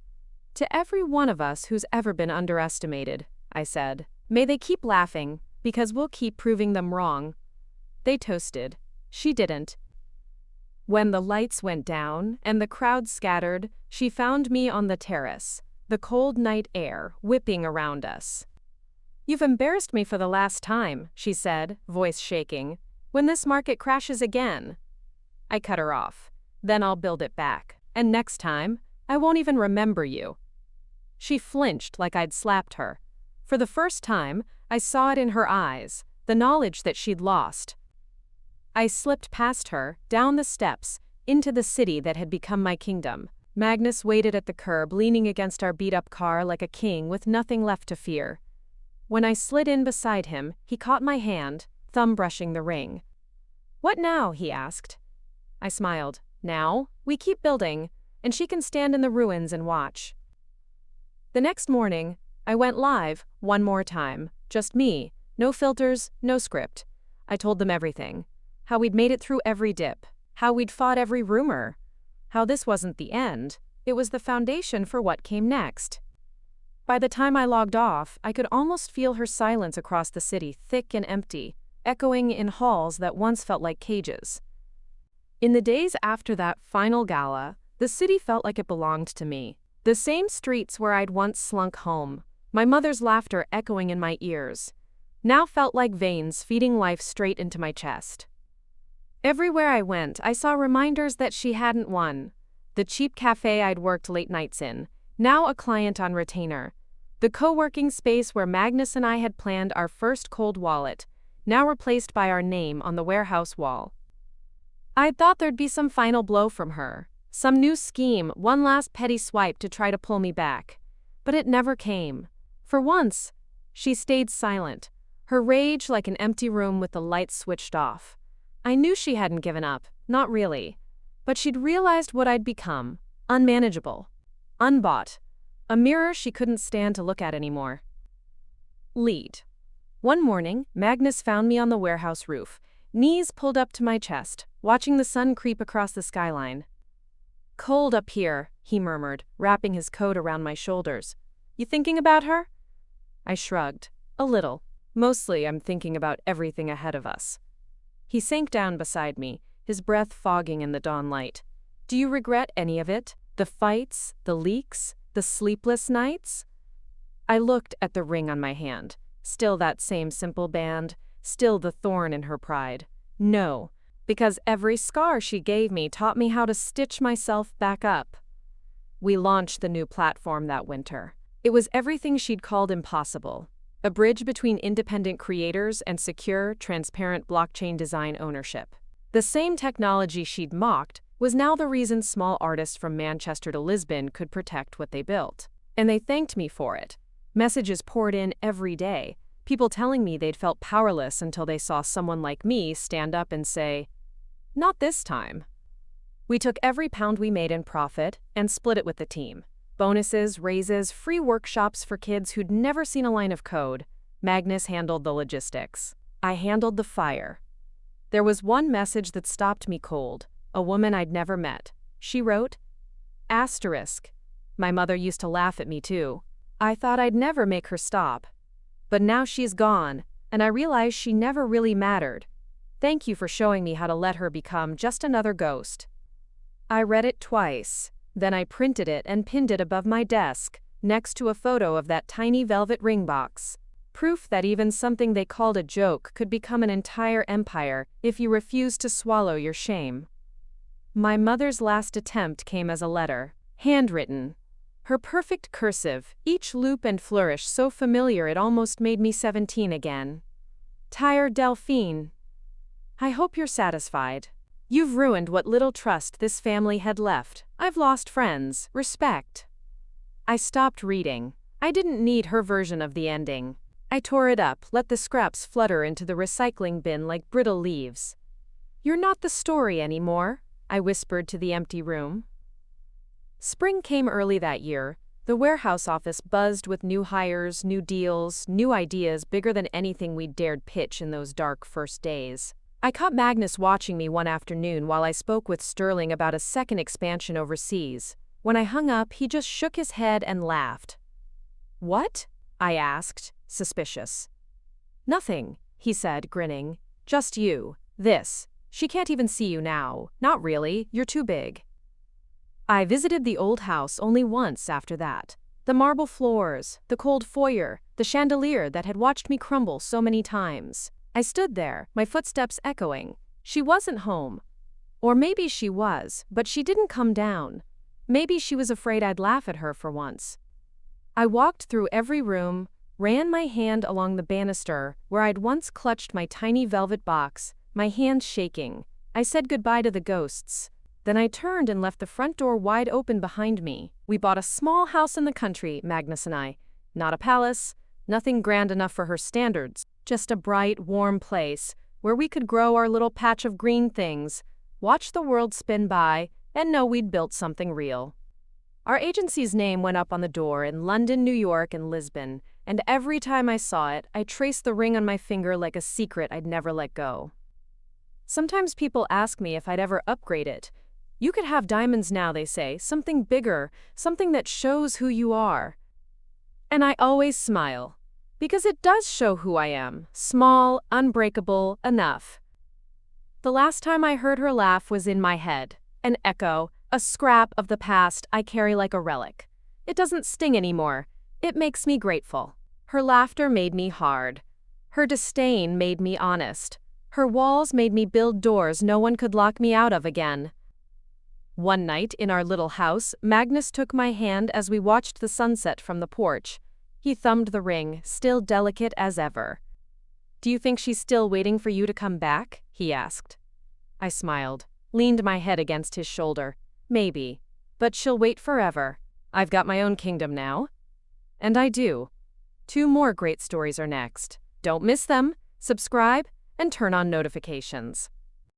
"To every one of us who's ever been underestimated," I said. "May they keep laughing, because we'll keep proving them wrong." They toasted. She didn't. When the lights went down and the crowd scattered, she found me on the terrace, the cold night air whipping around us. "You've embarrassed me for the last time," she said, voice shaking. "When this market crashes again." I cut her off. "Then I'll build it back. And next time, I won't even remember you." She flinched like I'd slapped her. For the first time, I saw it in her eyes, the knowledge that she'd lost. I slipped past her, down the steps, into the city that had become my kingdom. Magnus waited at the curb, leaning against our beat-up car like a king with nothing left to fear. When I slid in beside him, he caught my hand, thumb brushing the ring. "What now?" he asked. I smiled. "Now, we keep building, and she can stand in the ruins and watch." The next morning, I went live, one more time. Just me. No filters, no script. I told them everything. How we'd made it through every dip. How we'd fought every rumor. How this wasn't the end. It was the foundation for what came next. By the time I logged off, I could almost feel her silence across the city, thick and empty, echoing in halls that once felt like cages. In the days after that final gala, the city felt like it belonged to me. The same streets where I'd once slunk home, my mother's laughter echoing in my ears, now felt like veins feeding life straight into my chest. Everywhere I went, I saw reminders that she hadn't won. The cheap cafe I'd worked late nights in, now a client on retainer. The co-working space where Magnus and I had planned our first cold wallet, now replaced by our name on the warehouse wall. I thought there'd be some final blow from her, some new scheme, one last petty swipe to try to pull me back. But it never came. For once, she stayed silent, her rage like an empty room with the lights switched off. I knew she hadn't given up, not really. But she'd realized what I'd become, unmanageable, unbought, a mirror she couldn't stand to look at anymore. Lead. One morning, Magnus found me on the warehouse roof, knees pulled up to my chest, watching the sun creep across the skyline. "Cold up here," he murmured, wrapping his coat around my shoulders. "You thinking about her?" I shrugged. "A little. Mostly I'm thinking about everything ahead of us." He sank down beside me, his breath fogging in the dawn light. "Do you regret any of it? The fights, the leaks, the sleepless nights?" I looked at the ring on my hand. Still that same simple band, still the thorn in her pride. No, because every scar she gave me taught me how to stitch myself back up. We launched the new platform that winter. It was everything she'd called impossible. A bridge between independent creators and secure, transparent blockchain design ownership. The same technology she'd mocked was now the reason small artists from Manchester to Lisbon could protect what they built. And they thanked me for it. Messages poured in every day, people telling me they'd felt powerless until they saw someone like me stand up and say, "Not this time." We took every pound we made in profit and split it with the team. Bonuses, raises, free workshops for kids who'd never seen a line of code. Magnus handled the logistics. I handled the fire. There was one message that stopped me cold, a woman I'd never met. She wrote, "**. My mother used to laugh at me too. I thought I'd never make her stop. But now she's gone, and I realize she never really mattered. Thank you for showing me how to let her become just another ghost." I read it twice. Then I printed it and pinned it above my desk, next to a photo of that tiny velvet ring box. Proof that even something they called a joke could become an entire empire if you refused to swallow your shame. My mother's last attempt came as a letter, handwritten. Her perfect cursive, each loop and flourish so familiar it almost made me 17 again. "Tired Delphine. I hope you're satisfied. You've ruined what little trust this family had left. I've lost friends, respect." I stopped reading. I didn't need her version of the ending. I tore it up, let the scraps flutter into the recycling bin like brittle leaves. "You're not the story anymore," I whispered to the empty room. Spring came early that year. The warehouse office buzzed with new hires, new deals, new ideas bigger than anything we'd dared pitch in those dark first days. I caught Magnus watching me one afternoon while I spoke with Sterling about a second expansion overseas. When I hung up, he just shook his head and laughed. "What?" I asked, suspicious. "Nothing," he said, grinning. "Just you. This. She can't even see you now. Not really, you're too big." I visited the old house only once after that. The marble floors, the cold foyer, the chandelier that had watched me crumble so many times. I stood there, my footsteps echoing. She wasn't home. Or maybe she was, but she didn't come down. Maybe she was afraid I'd laugh at her for once. I walked through every room, ran my hand along the banister where I'd once clutched my tiny velvet box, my hands shaking. I said goodbye to the ghosts. Then I turned and left the front door wide open behind me. We bought a small house in the country, Magnus and I. Not a palace, nothing grand enough for her standards, just a bright, warm place where we could grow our little patch of green things, watch the world spin by, and know we'd built something real. Our agency's name went up on the door in London, New York, and Lisbon, and every time I saw it, I traced the ring on my finger like a secret I'd never let go. Sometimes people ask me if I'd ever upgrade it. You could have diamonds now, they say, something bigger, something that shows who you are. And I always smile, because it does show who I am, small, unbreakable, enough. The last time I heard her laugh was in my head, an echo, a scrap of the past I carry like a relic. It doesn't sting anymore, it makes me grateful. Her laughter made me hard. Her disdain made me honest. Her walls made me build doors no one could lock me out of again. One night in our little house, Magnus took my hand as we watched the sunset from the porch. He thumbed the ring, still delicate as ever. "Do you think she's still waiting for you to come back?" he asked. I smiled. leaned my head against his shoulder. Maybe. But she'll wait forever. I've got my own kingdom now. And I do. 2 more great stories are next. Don't miss them, subscribe, and turn on notifications.